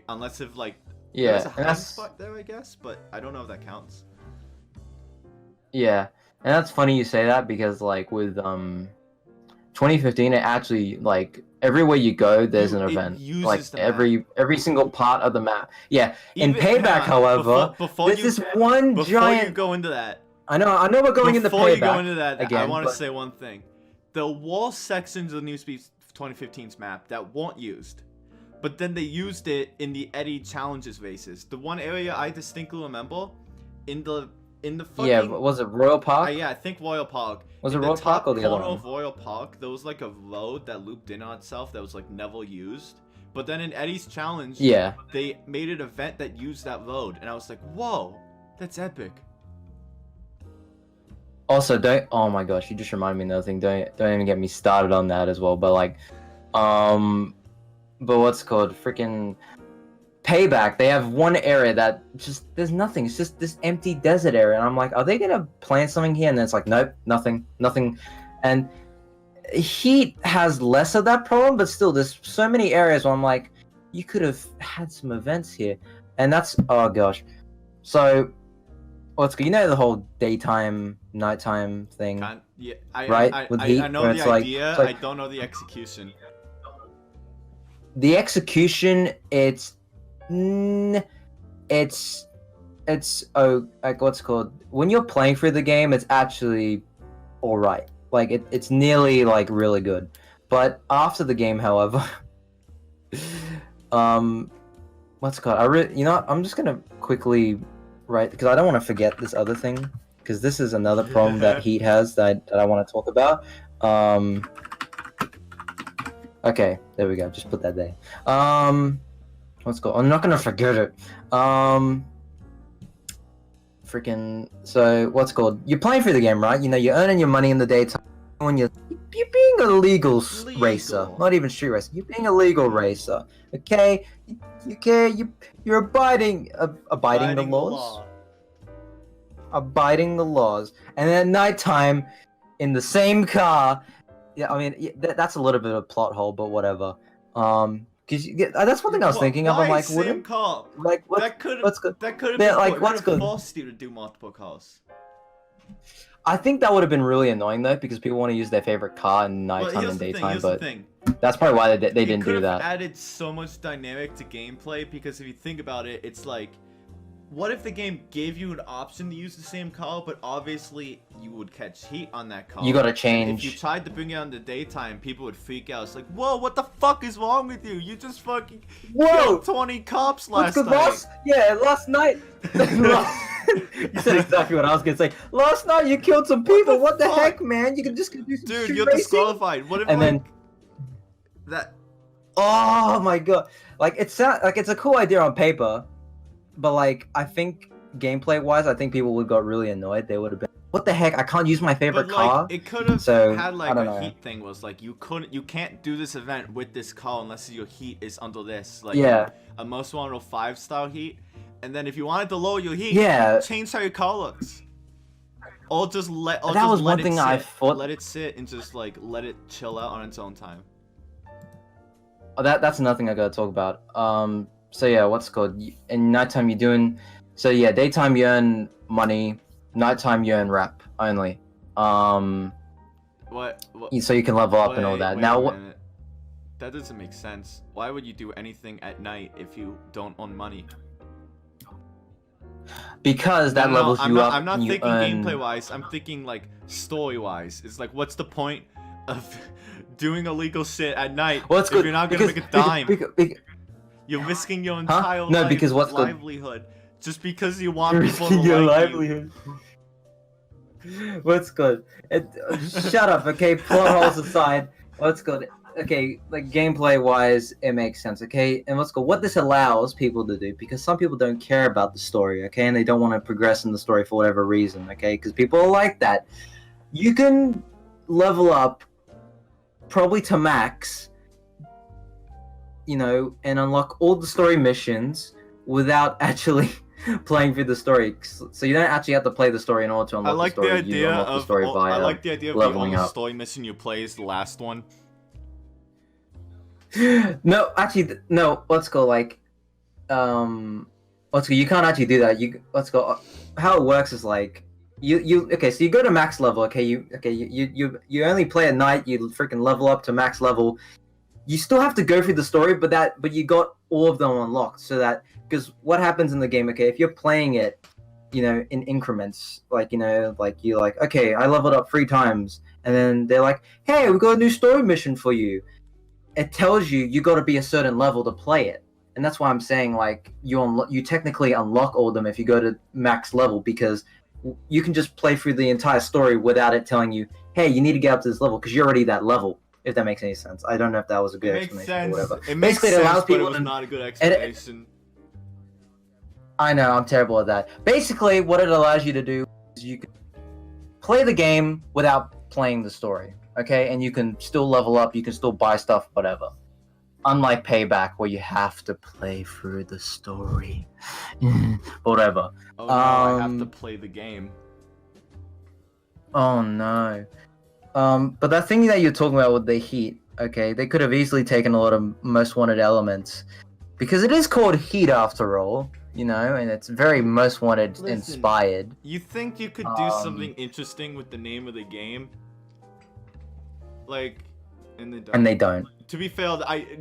unless if like there's a hiding spot there, I guess. But I don't know if that counts. Yeah, and that's funny you say that because like with 2015, it actually like everywhere you go, there's an event. Like every single part of the map. Yeah. In Payback, however, there's this one giant. Before you go into that. I know we're going into Payback. Before you go into that, again, I want to say one thing. The wall sections of Need for Speed 2015's map that weren't used, but then they used it in the Eddie Challenges races. The one area I distinctly remember, in the fucking... Yeah, was it Royal Park? Yeah, I think Royal Park. Was it Royal Park or the other one? In the top corner of Royal Park, there was like a road that looped in on itself that was like never used. But then in Eddie's Challenge, they made an event that used that road, and I was like, whoa, that's epic. Also, oh my gosh, you just reminded me of another thing. Don't even get me started on that as well. But like, but what's it called? Freaking Payback. They have one area that just there's nothing. It's just this empty desert area, and I'm like, are they gonna plant something here? And then it's like, nope, nothing. And Heat has less of that problem, but still, there's so many areas where I'm like, you could have had some events here, and that's oh gosh. So. What's good? You know the whole daytime, nighttime thing, right? With Heat, I know the idea. I don't know the execution. The execution, it's like what's it called? When you're playing through the game, it's actually all right. Like it's nearly like really good. But after the game, however, what's it called? I'm just gonna quickly. Right, because I don't want to forget this other thing, because this is another problem that Heat has that I want to talk about. Okay, there we go. Just put that there. Let's go. I'm not gonna forget it. Freaking. So what's called? You're playing through the game, right? You know, you're earning your money in the daytime. When you're being a legal racer, not even street racer. You're being a legal racer. Okay, you're abiding the laws. Abiding the laws, and then at nighttime, in the same car. Yeah, I mean that's a little bit of a plot hole, but whatever. Cause that's one thing I was thinking of. I'm like, same car? Like what's good? That could have Yeah, been like what's good? Forced you to do multiple cars. I think that would have been really annoying though, because people want to use their favorite car in nighttime and daytime. But that's probably why they didn't do that. Added so much dynamic to gameplay, because if you think about it, it's like, what if the game gave you an option to use the same car, but obviously you would catch heat on that car? You gotta change. If you tried to bring it on the daytime, people would freak out. It's like, whoa, what the fuck is wrong with you? You just fucking killed 20 cops last night. Last night. You said exactly what I was gonna say. Last night you killed some people. What the heck, man? You can just do some Dude, street you're racing? disqualified. What if that? Oh my god! Like it's a cool idea on paper. But like, I think gameplay-wise, I think people would got really annoyed. They would have been, "What the heck? I can't use my favorite car." It could have had like a heat thing. Was like you can't do this event with this car unless your heat is under this. Like a Most Wanted 5-star heat, and then if you wanted to lower your heat, change how your car looks. Or just let. Or that just was let one thing I thought. Let it sit and just like let it chill out on its own time. Oh, that's another thing I gotta talk about. So yeah, what's it called? In nighttime you're doing, so yeah, daytime you earn money, nighttime you earn rep only. What? So you can level up and all that. Now what? That doesn't make sense. Why would you do anything at night if you don't earn money? Because that levels you up. I'm not thinking gameplay wise. I'm thinking like story wise. It's like, what's the point of doing illegal shit at night if you're not gonna make a dime? You're risking your entire livelihood just because you want people to your like livelihood. What's good? Shut up, okay? Plot holes aside. What's good? Okay, like gameplay wise, it makes sense, okay? And let's go. What this allows people to do, because some people don't care about the story, okay? And they don't want to progress in the story for whatever reason, okay? Because people are like that. You can level up probably to max, you know, and unlock all the story missions without actually playing through the story. So you don't actually have to play the story in order to unlock the story. I like the idea of the only story mission you play is the last one. No, actually, no. Let's go. Like, let's go. You can't actually do that. Let's go. How it works is like, okay. So you go to max level. Okay, you only play at night. You freaking level up to max level. You still have to go through the story, but you got all of them unlocked. So that, because what happens in the game? Okay, if you're playing it, you know, in increments, like, you know, like you're like, okay, I leveled up 3 times, and then they're like, hey, we got a new story mission for you. It tells you got to be a certain level to play it, and that's why I'm saying like you technically unlock all of them if you go to max level, because you can just play through the entire story without it telling you, hey, you need to get up to this level, because you're already that level. If that makes any sense. I don't know if that was a good explanation or whatever. It makes sense, it allows people, but it was not a good explanation. I know, I'm terrible at that. Basically, what it allows you to do is you can play the game without playing the story, okay? And you can still level up, you can still buy stuff, whatever. Unlike Payback, where you have to play through the story. Whatever. Oh no, I have to play the game. Oh no. But that thing that you're talking about with the heat, okay, they could have easily taken a lot of Most Wanted elements, because it is called Heat after all, you know, and it's very Most Wanted inspired. You think you could do something interesting with the name of the game? Like, and they don't. To be fair,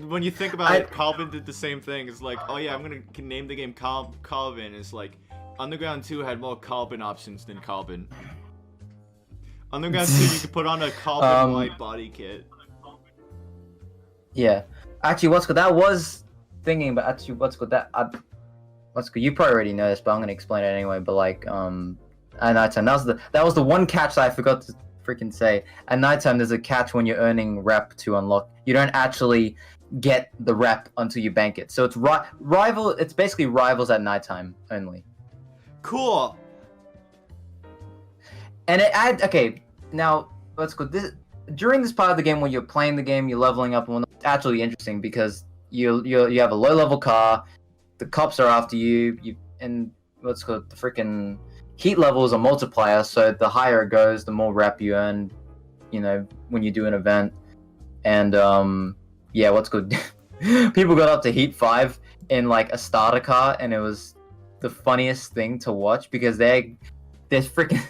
when you think about it, Carbon did the same thing. It's like, oh yeah, I'm gonna name the game Carbon. It's like, Underground 2 had more Carbon options than Carbon. Underground 2, you could put on a carbon white body kit. Yeah. Actually, what's good? That was thinking about, actually, what's good? What's good? You probably already know this, but I'm gonna explain it anyway. But like, at nighttime, that was the one catch that I forgot freaking say? At nighttime, there's a catch when you're earning rep to unlock. You don't actually get the rep until you bank it. So it's rival. It's basically rivals at nighttime only. Cool. And it adds. Okay, now let's go. During this part of the game, when you're playing the game, you're leveling up, and it's actually interesting because you have a low level car. The cops are after you. And what's called the freaking heat level is a multiplier. So the higher it goes, the more rep you earn. You know, when you do an event. And yeah, what's good? People got up to Heat 5 in like a starter car, and it was the funniest thing to watch because they're freaking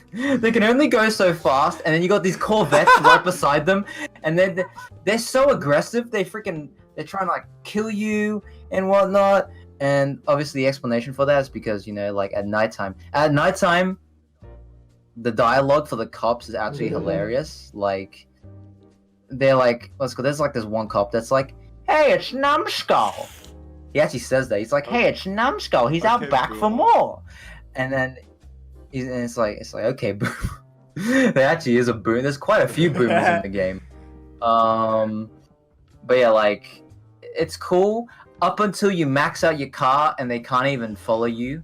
they can only go so fast, and then you got these Corvettes right beside them, and they're so aggressive. They're trying to like kill you and whatnot. And obviously, the explanation for that is because like at nighttime, the dialogue for the cops is actually hilarious. Like. They're like, let's go. There's like this one cop that's like, "Hey, it's Numbskull." He actually says that. He's like, "Hey, it's Numbskull. He's out back for more." And then it's like, okay, boom. There actually is a boom. There's quite a few boomers in the game. But yeah, like, it's cool up until you max out your car and they can't even follow you.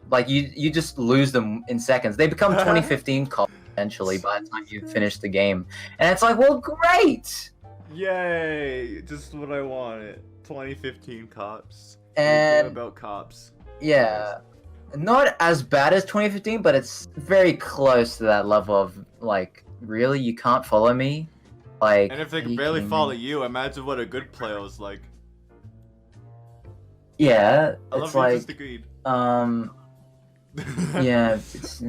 Like you just lose them in seconds. They become 2015 cops. Eventually, by the time you finish the game, and it's like, well, great! Yay! Just what I wanted. 2015 cops. And about cops. Yeah, not as bad as 2015, but it's very close to that level of like, really, you can't follow me? Like, and if they can barely follow you, imagine what a good player was like. Yeah, I it's love like, you just agreed. Yeah, it's.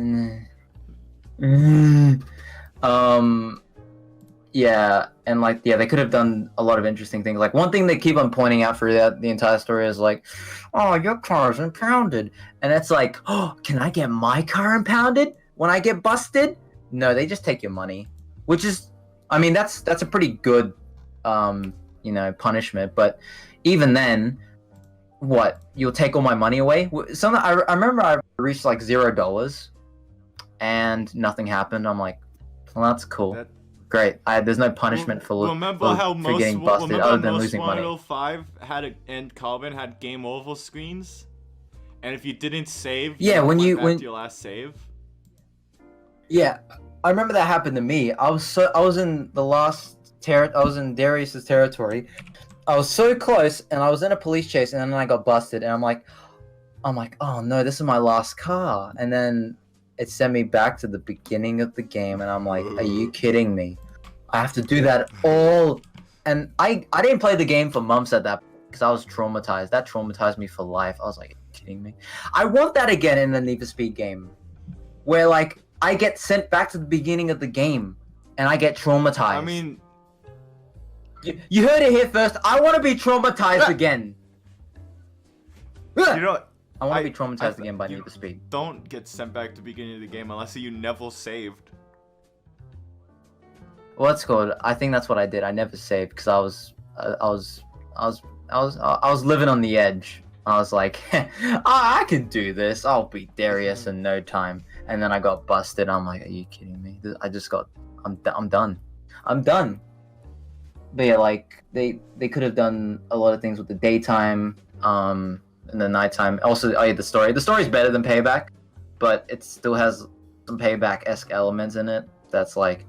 Yeah, and like, yeah, they could have done a lot of interesting things. Like, one thing they keep on pointing out for the entire story is like, "Oh, your car's impounded," and it's like, "Oh, can I get my car impounded when I get busted?" No, they just take your money, which is, I mean, that's a pretty good, punishment. But even then, what, you'll take all my money away? I remember I reached like $0. And nothing happened. I'm like, well, that's cool. Great. There's no punishment for getting busted other than losing money. 105 and Carbon had game over screens, and if you didn't save, yeah, when your last save. Yeah, I remember that happened to me. I was in the last I was in Darius's territory. I was so close, and I was in a police chase, and then I got busted, and I'm like, oh no, this is my last car, and then it sent me back to the beginning of the game, and I'm like, are you kidding me? I have to do that all, and I didn't play the game for months at that point because I was traumatized. That traumatized me for life. I was like, are you kidding me? I want that again in the Need for Speed game, where like I get sent back to the beginning of the game, and I get traumatized. I mean, you heard it here first. I want to be traumatized again. You know. I want to be traumatized again by Need for Speed. Don't get sent back to the beginning of the game unless you never saved. Well, that's good. I think that's what I did. I never saved because I was living on the edge. I was like, I can do this. I'll beat Darius in no time. And then I got busted. I'm like, are you kidding me? I'm done. I'm done. But yeah, like they could have done a lot of things with the daytime. In the nighttime. Also, the story. The story's better than Payback, but it still has some Payback-esque elements in it. That's like,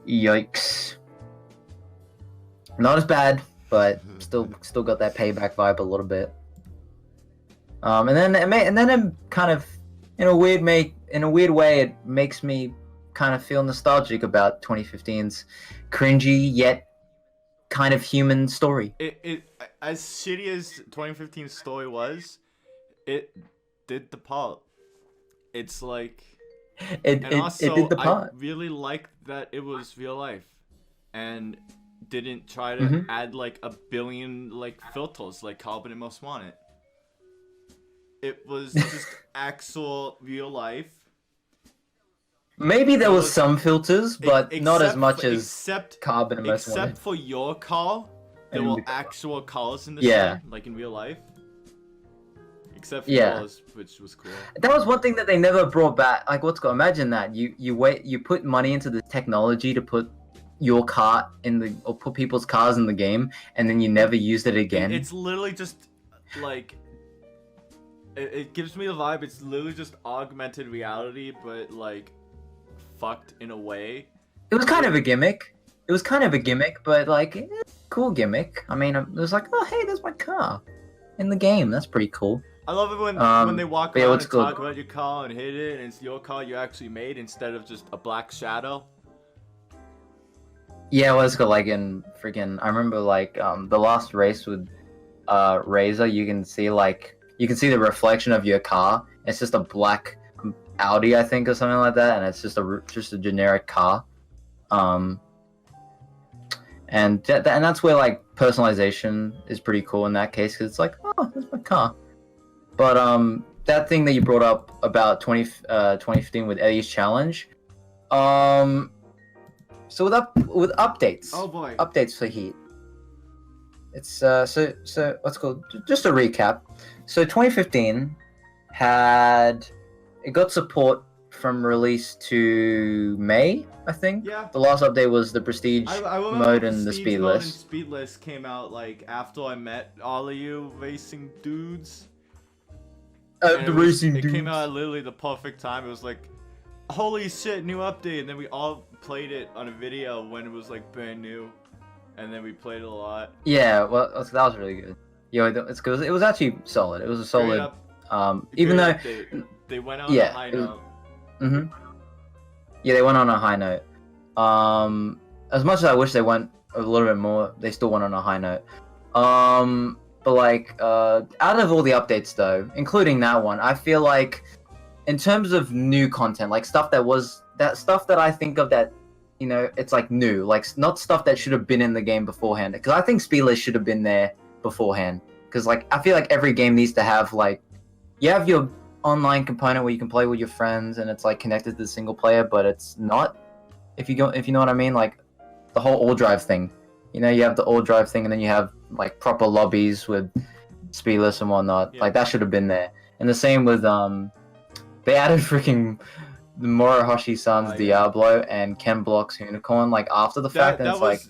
yikes. Not as bad, but still got that Payback vibe a little bit. And then it kind of, in a weird way, it makes me kind of feel nostalgic about 2015's cringy yet kind of human story. It as shitty as 2015's story was, it did the part. It's like it did the part. I really liked that it was real life, and didn't try to add like a billion like filters like Carbon and Most Wanted. It was just actual real life. Maybe there was some filters, but not as much as Carbon and Most Wanted. Except for your car, there were actual cars in the game, like in real life. except for Yeah. yours, which was cool. That was one thing that they never brought back. Like, imagine that you put money into the technology to put your car or put people's cars in the game, and then you never used it again. It's literally just like it gives me the vibe. It's literally just augmented reality, but like fucked in a way. It was kind of a gimmick. But like, cool gimmick. I mean, it was like, oh hey, there's my car in the game. That's pretty cool. I love it when they walk yeah, around and talk about your car and hit it, and it's your car you actually made instead of just a black shadow. Yeah, well, it's got like in freaking. I remember like the last race with Razor. You can see the reflection of your car. It's just a black Audi, I think, or something like that, and it's just a generic car. And that's where like personalization is pretty cool in that case, because it's like, oh, there's my car. But that thing that you brought up about 2015 with Eddie's challenge, so with updates. Oh boy. Updates for Heat. It's so what's called, just a recap. So 2015 it got support from release to May, I think. Yeah. The last update was the prestige mode and the speedless. Speedless came out like after I met all of you racing dudes. It came out at literally the perfect time. It was like, holy shit, new update, and then we all played it on a video when it was like brand new, and then we played it a lot. Yeah, well, that was really good. Yo, it's good. It was actually solid. It was a solid. Even though they went on a high note. Yeah, they went on a high note. As much as I wish they went a little bit more, they still went on a high note. But like, out of all the updates though, including that one, I feel like, in terms of new content, like stuff that I think of that, you know, it's like new, like not stuff that should have been in the game beforehand. Because I think Speedless should have been there beforehand. Because like, I feel like every game needs to have like, you have your online component where you can play with your friends and it's like connected to the single player, but it's not. If you know what I mean, like the whole all drive thing. You know, you have the all drive thing, and then you have like proper lobbies with Speedless and whatnot. Yeah. Like that should have been there. And the same with they added freaking the Morohoshi-san's Diablo and Ken Block's Unicorn like after the fact, and it's like,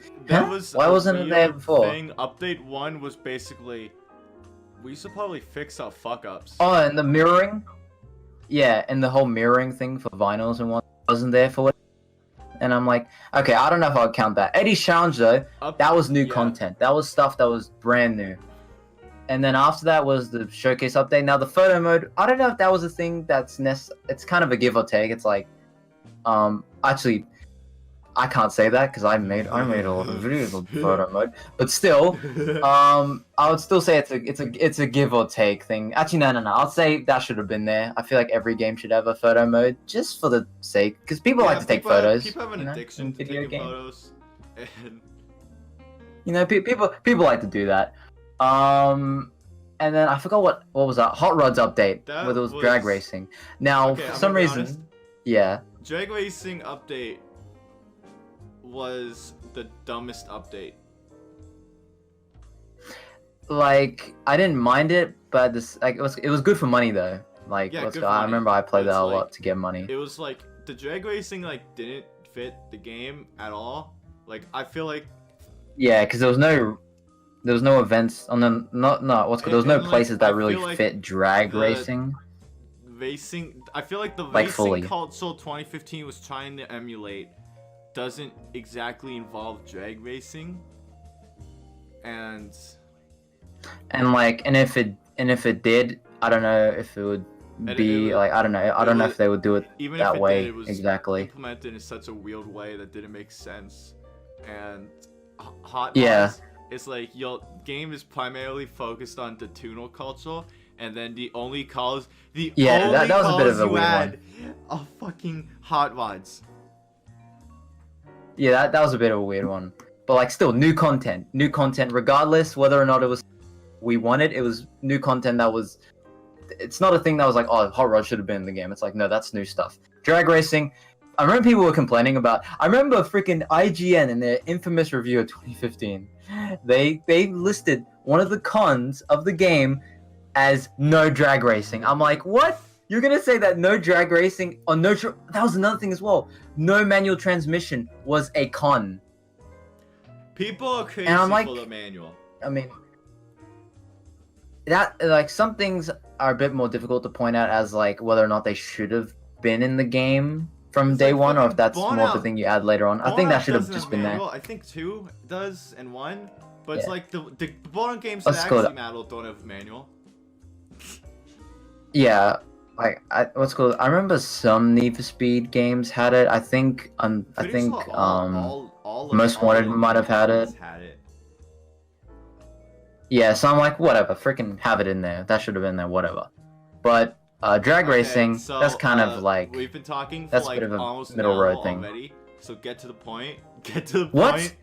why wasn't it there before? Update 1 was basically, we should probably fix our fuck ups. Oh, and the mirroring, yeah, and the whole mirroring thing for vinyls and what wasn't there for it. And I'm like, okay, I don't know if I'll count that. Eddie's challenge though, that was new content. That was stuff that was brand new. And then after that was the showcase update. Now the photo mode, I don't know if that was a thing that's it's kind of a give or take. It's like, actually, I can't say that because I made a lot of videos on photo mode. But still, I would still say it's a give or take thing. Actually, no. I'll say that should have been there. I feel like every game should have a photo mode just for the sake, because people like to take photos. People have an addiction to taking photos. And... You know, people like to do that. And then I forgot what was that Hot Rods update where there was drag racing. Now for some reason, honest, yeah, drag racing update was the dumbest update. Like, I didn't mind it, but it was good for money though. Like, yeah, I remember I played that a lot to get money. It was like the drag racing like didn't fit the game at all. Like, I feel like, yeah, because there was no events on the there was no places that really fit drag racing. I feel like the racing culture 2015 was trying to emulate doesn't exactly involve drag racing, and if it did, I don't know if it would be like, I don't know if they would do it that way. It was exactly implemented in such a weird way that didn't make sense. And Hot Rods, it's like your game is primarily focused on the tuner culture, and then the only cars that was a bit of a weird one are fucking Hot Rods. Yeah, that was a bit of a weird one. But like, still, new content, regardless whether or not we wanted, it was new content that was, it's not a thing that was like, oh, Hot Rod should have been in the game. It's like, no, that's new stuff. Drag racing, I remember people were complaining about, I remember freaking IGN in their infamous review of 2015, they listed one of the cons of the game as no drag racing. I'm like, what? You're gonna say that no drag racing or that was another thing as well. No manual transmission was a con. People are crazy And I'm like, for the manual. I mean, that like some things are a bit more difficult to point out as like whether or not they should have been in the game from day one, or if that's more of a thing you add later on. I think that should have just been there. I think 2 does and 1, but it's Yeah. like the Borderlands games that actually matter don't have manual. Yeah, like what's called? I remember some Need for Speed games had it. I think Most Wanted might have had it. Yeah, so I'm like, whatever, freaking have it in there. That should have been there, whatever. But drag racing, so, that's kind of like we've been talking for that's like a bit of a almost middle an road hour thing. already. So get to the point. Get to the What? point.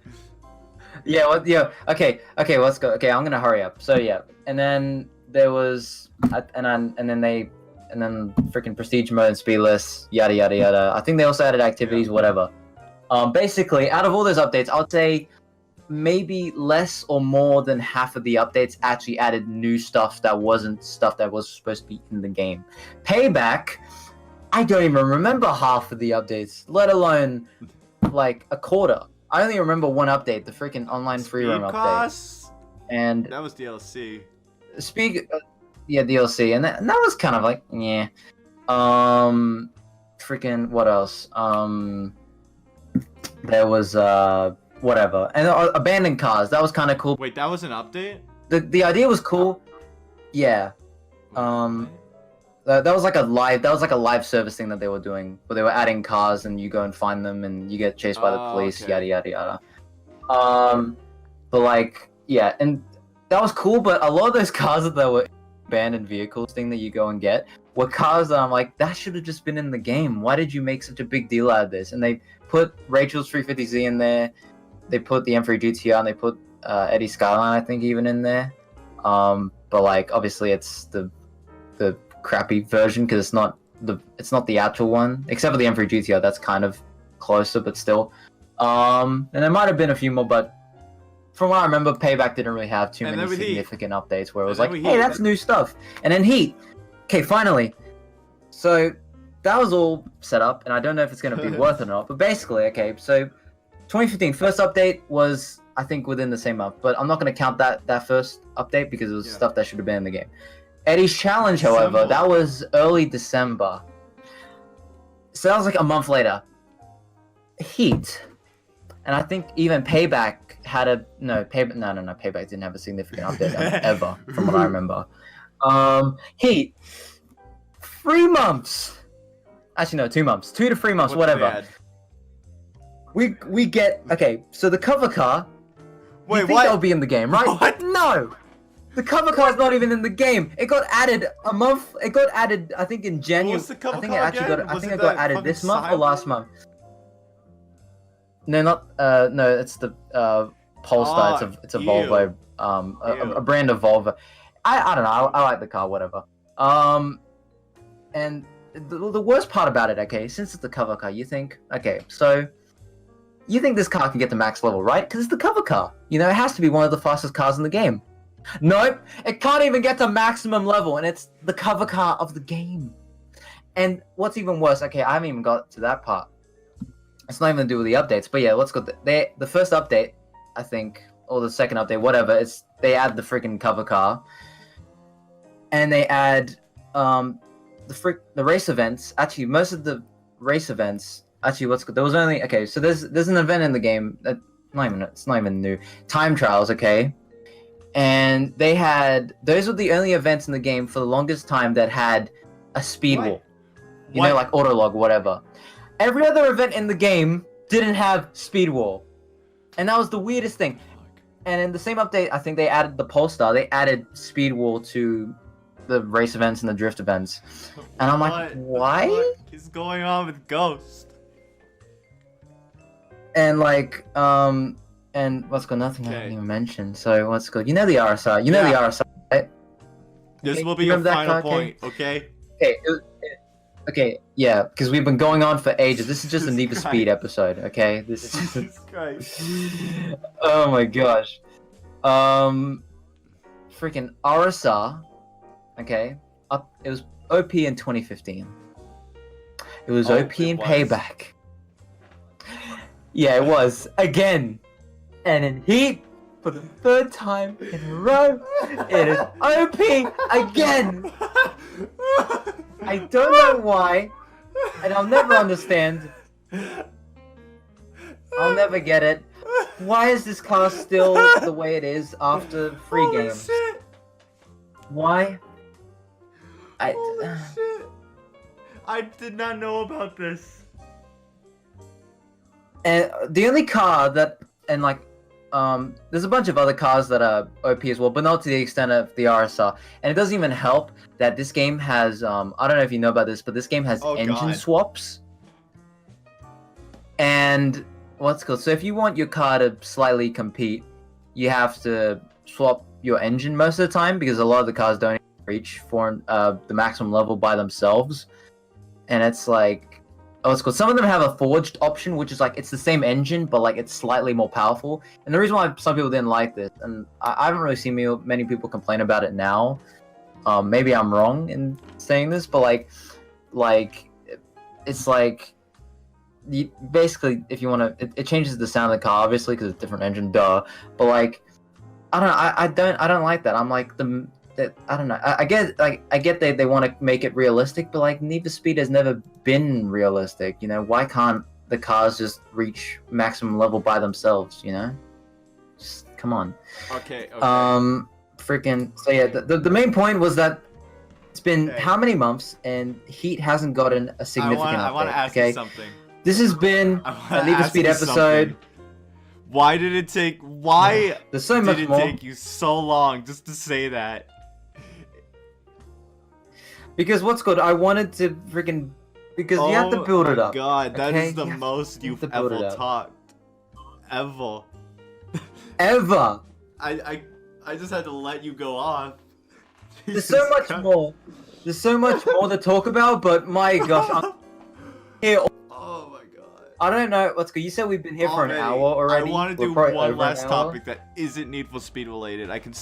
Yeah, what? Yeah. Okay. Let's go. Okay, I'm gonna hurry up. So yeah, and then there was, and then freaking prestige mode and speedless, yada yada yada. I think they also added activities, whatever. Basically, out of all those updates, I would say maybe less or more than half of the updates actually added new stuff that wasn't stuff that was supposed to be in the game. Payback, I don't even remember half of the updates, let alone like a quarter. I only remember one update, the freaking online free roam update. And that was DLC. Yeah, DLC, and that was kind of like, yeah. Freaking what else? There was whatever, and abandoned cars. That was kind of cool. Wait, that was an update? The idea was cool. Yeah. That was like a live service thing that they were doing, where they were adding cars and you go and find them and you get chased by the police, okay. yada yada yada. But like, yeah, and that was cool. But a lot of those cars that were abandoned vehicles thing that you go and get were cars that I'm like, that should have just been in the game. Why did you make such a big deal out of this? And they put Rachel's 350Z in there. They put the M3 GTR and they put Eddie Skyline, I think, even in there. But like, obviously, it's the crappy version because it's not the actual one, except for the M3 GTR. That's kind of closer, but still. And there might have been a few more, but from what I remember, Payback didn't really have too many significant updates where it was like, hey, that's new stuff. And then Heat. Okay, finally. So that was all set up, and I don't know if it's going to be worth it or not. But basically, okay, so 2015 first update was, I think, within the same month, but I'm not going to count that first update because it was stuff that should have been in the game. Eddie's Challenge, however, that was early December. So that was like a month later. Heat. And I think even Payback had Payback didn't have a significant update ever, from what I remember. Heat. 3 months. Actually, no, 2 months. 2 to 3 months, whatever. We get, okay, so the cover car, wait, you think that'll be in the game, right? What? No! The cover car is not even in the game. It got added I think in January. What's the cover I think car it actually again? got it got added this month or last month. No, it's the Polestar. It's a Volvo, a brand of Volvo. I don't know. I like the car, whatever. And the worst part about it, okay, since it's the cover car, you think this car can get to max level, right? Because it's the cover car. You know, it has to be one of the fastest cars in the game. Nope, it can't even get to maximum level, and it's the cover car of the game. And what's even worse, okay, I haven't even got to that part. It's not even to do with the updates, but yeah, let's go. The first update, I think, or the second update, whatever, they add the freaking cover car, and they add the race events. Actually, most of the race events. Actually, there was only so there's an event in the game that it's not even new. Time trials, okay, and those were the only events in the game for the longest time that had a speed wall. You know, like autolog, whatever. Every other event in the game didn't have speed wall, and that was the weirdest thing. And in the same update, I think they added the Polestar. They added speed wall to the race events and the drift events, and I'm like, why? What is going on with Ghost? And like, and what's good? Nothing I didn't even mention. So what's good? You know the RSI. You know the RSI, right? This will be your final point, okay? Okay, yeah, because we've been going on for ages. This is just a Need for Speed episode, okay? This is Jesus Christ. Oh my gosh. Freaking RSR Okay, it was OP in 2015. It was Oh, OP it in was? Payback. Yeah, it was again, and in Heat for the third time in a row. It is OP again. I don't know why, and I'll never understand. I'll never get it. Why is this car still the way it is after 3 Holy games? shit! Why? Holy shit! I did not know about this. And the only car that, and like, there's a bunch of other cars that are OP as well, but not to the extent of the RSR. And it doesn't even help that this game has, I don't know if you know about this, but this game has engine swaps. And what's cool? So if you want your car to slightly compete, you have to swap your engine most of the time because a lot of the cars don't reach for the maximum level by themselves. And it's like, oh, it's cool. Some of them have a forged option, which is like it's the same engine, but like it's slightly more powerful. And the reason why some people didn't like this, and I haven't really seen many people complain about it now. Maybe I'm wrong in saying this, but like it's like basically if you want to, it changes the sound of the car obviously because it's a different engine, duh. But like I don't know, I don't like that. I'm like I don't know. I get they want to make it realistic, but like Need for Speed has never been realistic. You know, why can't the cars just reach maximum level by themselves? You know, just come on. Okay. Freaking. So yeah, the main point was that it's been how many months and Heat hasn't gotten a significant update. I want to ask you something. This has been a Need for Speed episode. Why did it take? Why There's so much did it more. take you so long just to say that? Because what's good? I wanted to freaking because you have to build it up. God, that okay? is the most you've ever talked. Ever. Ever. I just had to let you go off. There's so much more. There's so much more to talk about, but my gosh, I'm here. Oh my god. I don't know what's good. You said we've been here for an hour already. I want to do one last topic that isn't Need for Speed related. I can.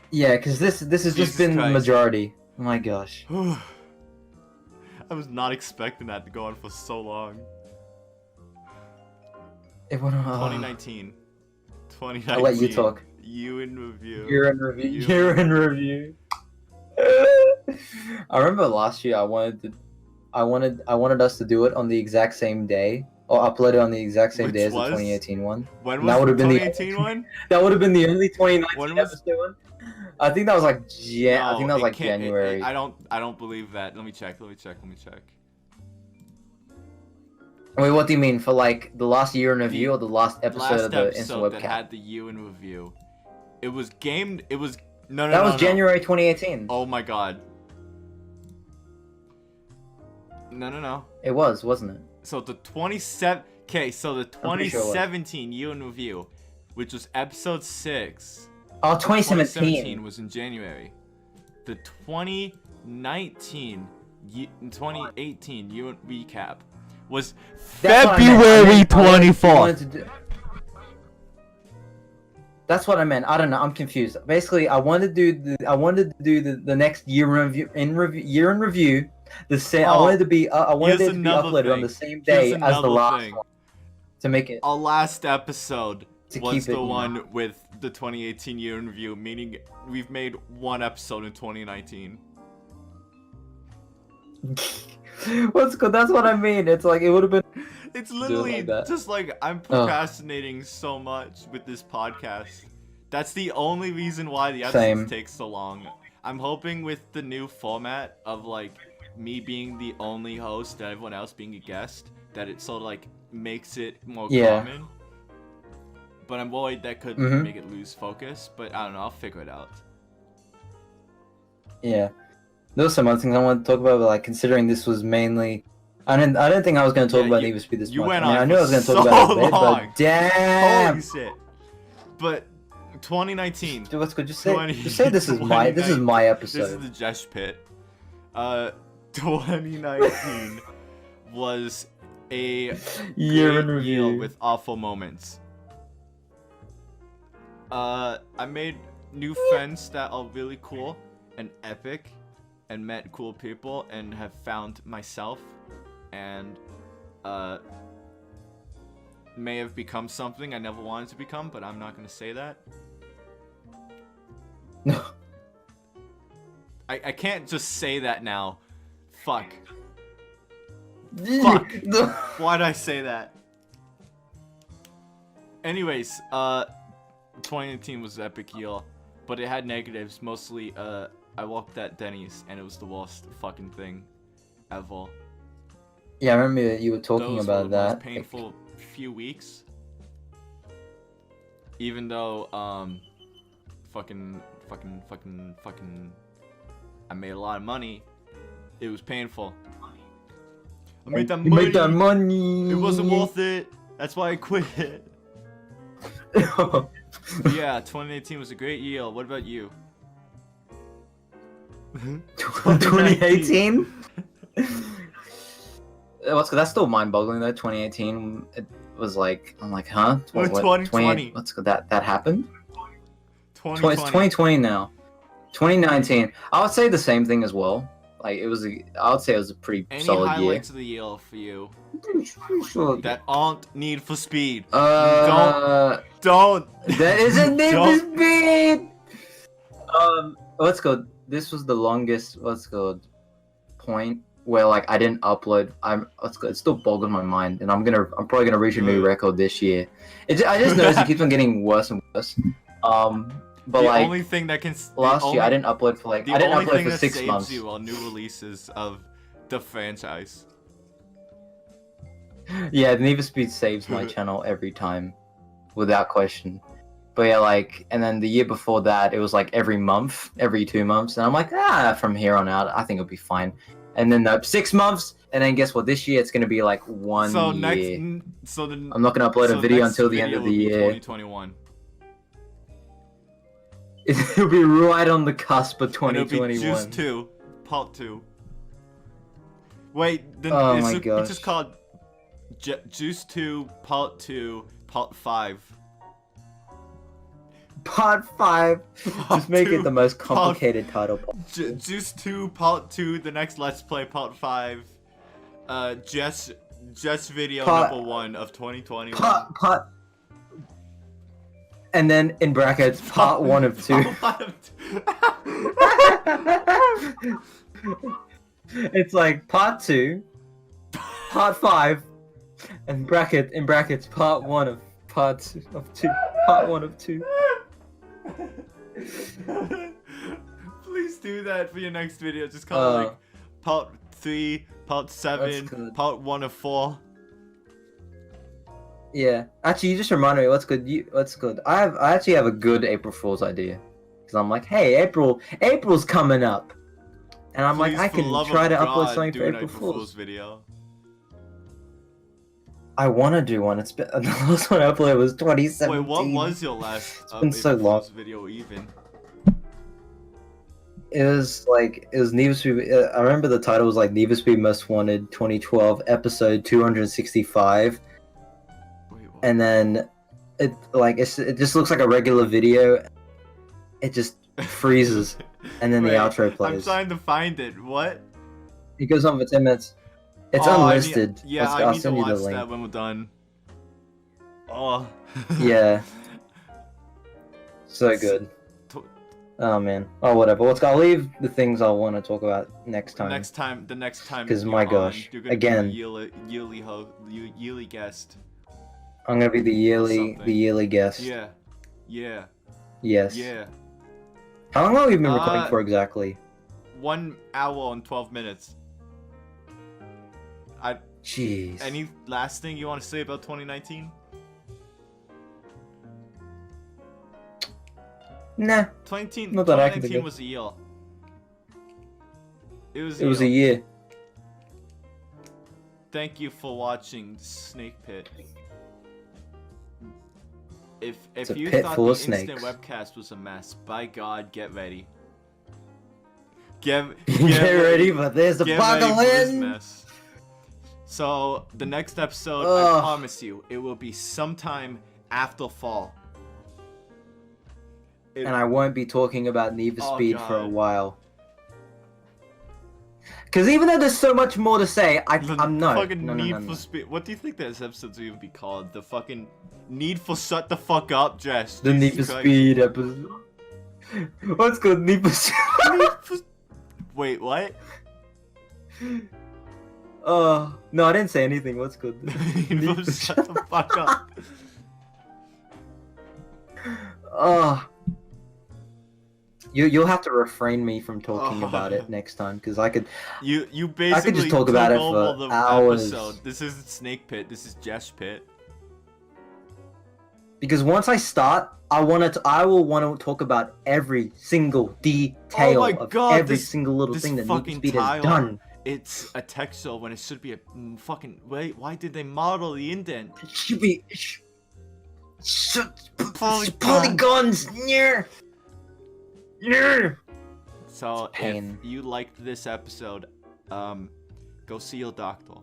Yeah, because this has just been the majority. Oh my gosh. I was not expecting that to go on for so long. 2019. 2019. I'll let you talk. You in review. You're in review. You're in review. I remember last year I wanted us to do it on the exact same day, or upload it on the exact same day as the 2018 one. When was the 2018 one? That would have been the only 2019 episode one. I think that was like January. I don't believe that. Let me check. Wait, what do you mean? For like the last year in review or the last episode of the instant webcam? That had the year in review. It was gamed. It was That was January 2018. Oh my god. No. It was, wasn't it? So the 2017 year in review, which was episode 6. Oh, 2017. 2017 was in January. The 2018 year recap was February 24th. That's what I meant. I don't know. I'm confused. Basically, I wanted to do the next year in review. I wanted it to be uploaded on the same day as the last one to make it. Our last episode was the one with the 2018 year in review, meaning we've made one episode in 2019. What's good? That's what I mean. It's like it would have been. It's literally just like I'm procrastinating so much with this podcast. That's the only reason why the episodes take so long. I'm hoping with the new format of like me being the only host and everyone else being a guest, that it sort of like makes it more common. But I'm worried that could make it lose focus. But I don't know. I'll figure it out. Yeah. There were some other things I wanted to talk about, but like considering this was mainly, I didn't think I was going to talk about Need for Speed this much. I knew I was going to talk about it a bit, but damn. Holy shit! But 2019. Dude, what's good? Just say this is my episode. This is the Jesh pit. 2019 was a year in review with awful moments. I made new friends that are really cool. an epic and met cool people and have found myself and may have become something I never wanted to become, but I'm not gonna say that. No. I can't just say that now. Fuck. Fuck. Why'd I say that? Anyways, 2018 was an epic year, but it had negatives. Mostly, I walked at Denny's and it was the worst fucking thing ever. Yeah, I remember you were talking Those about were the that. most painful few weeks. Even though, fucking, I made a lot of money. It was painful. I made that You money. made that money. It wasn't worth it. That's why I quit. Yeah, 2018 was a great year. What about you? 2018? That's still mind-boggling though. 2018, it was like, I'm like, huh? What, 2020? That happened? 2020. It's 2020 now. 2019, I would say the same thing as well. Like I would say it was a pretty Any solid year. highlights of the year for you Pretty sure. that aren't Need for Speed? Don't. That isn't Need for Don't. Speed. Let's go. This was the longest. Let's go. Point where like I didn't upload. Let's go. It still boggles my mind, and I'm probably gonna reach a new record this year. I just noticed it keeps on getting worse and worse. But the like only thing that can last year, I didn't upload for like I didn't upload for 6 months. You on new releases of the franchise. Yeah, Need for Speed saves my channel every time, without question. But yeah, like, and then the year before that, it was like every month, every 2 months, and I'm like, from here on out, I think it'll be fine. And then 6 months, and then guess what? This year it's gonna be like 1 year. I'm not gonna upload a video until the end of the year. 2021. It'll be right on the cusp of 2021. It'll be Juice 2, Part 2. Wait, then Oh it's my gosh. just called Juice 2, Part 2, Part 5. Part 5. Just make it the most complicated title. Juice 2, Part 2, the next Let's Play, Part 5. Jesh video number 1 of 2021. Part. And then in brackets, part 1 of 2. It's like part 2, part 5, and in brackets, part 1 of part 2, part 1 of 2. Please do that for your next video. Just call it like part 3, part 7, part 1 of 4. Yeah, actually, you just reminded me. What's good? I actually have a good April Fool's idea, because I'm like, hey, April's coming up, and I'm like, I can try to upload something for April Fool's video. I want to do one. It's been the last one I uploaded was 2017. Wait, what was your last been so April long. Fool's video even? It was Need for Speed. I remember the title was like Need for Speed Most Wanted 2012 episode 265. And then it just looks like a regular video. It just freezes, and then the outro plays. I'm trying to find it. What? It goes on for 10 minutes. It's unlisted. I'll send you the link. That when we're done. Oh. Yeah. So good. Oh man. Oh whatever. I'll leave the things I want to talk about next time. The next time. Because my gosh, you're gonna again. Be a yearly guest. I'm gonna be the yearly guest. Yeah. Yeah. Yes. Yeah. How long have we been recording for exactly? 1 hour and 12 minutes. Jeez. Any last thing you want to say about 2019? Nah. 2019 was a year. It was a year. Thank you for watching Snake Pit. If you thought the instant webcast was a mess, by God, get ready. Get ready, but there's a buckle in. So the next episode, I promise you, it will be sometime after fall. And I won't be talking about Need for Speed for a while. Because even though there's so much more to say, I'm no. Fucking No. Needful Speed. What do you think this episode's even be called? The fucking Needful Shut the fuck up, Jesh. The Need for Jesus Christ. Speed episode. What's called Need for Speed? Wait, what? No, I didn't say anything. What's good? Needful Shut the fuck up. You'll have to refrain me from talking about it next time, because I could. You basically just talk about it took for over the hours. episode. This isn't Snake Pit. This is Jesh Pit. Because once I start, I will want to talk about every single detail of every single little thing that Need for Speed has done. It's a textile when it should be a fucking. Wait, why did they model the indent? It should be. Polygons. Yeah. So if you liked this episode, go see your doctor.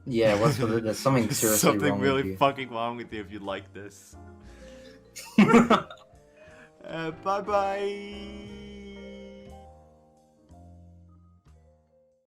Yeah, what's with it? There's something seriously something wrong really with you. fucking wrong with you if you like this. Bye bye.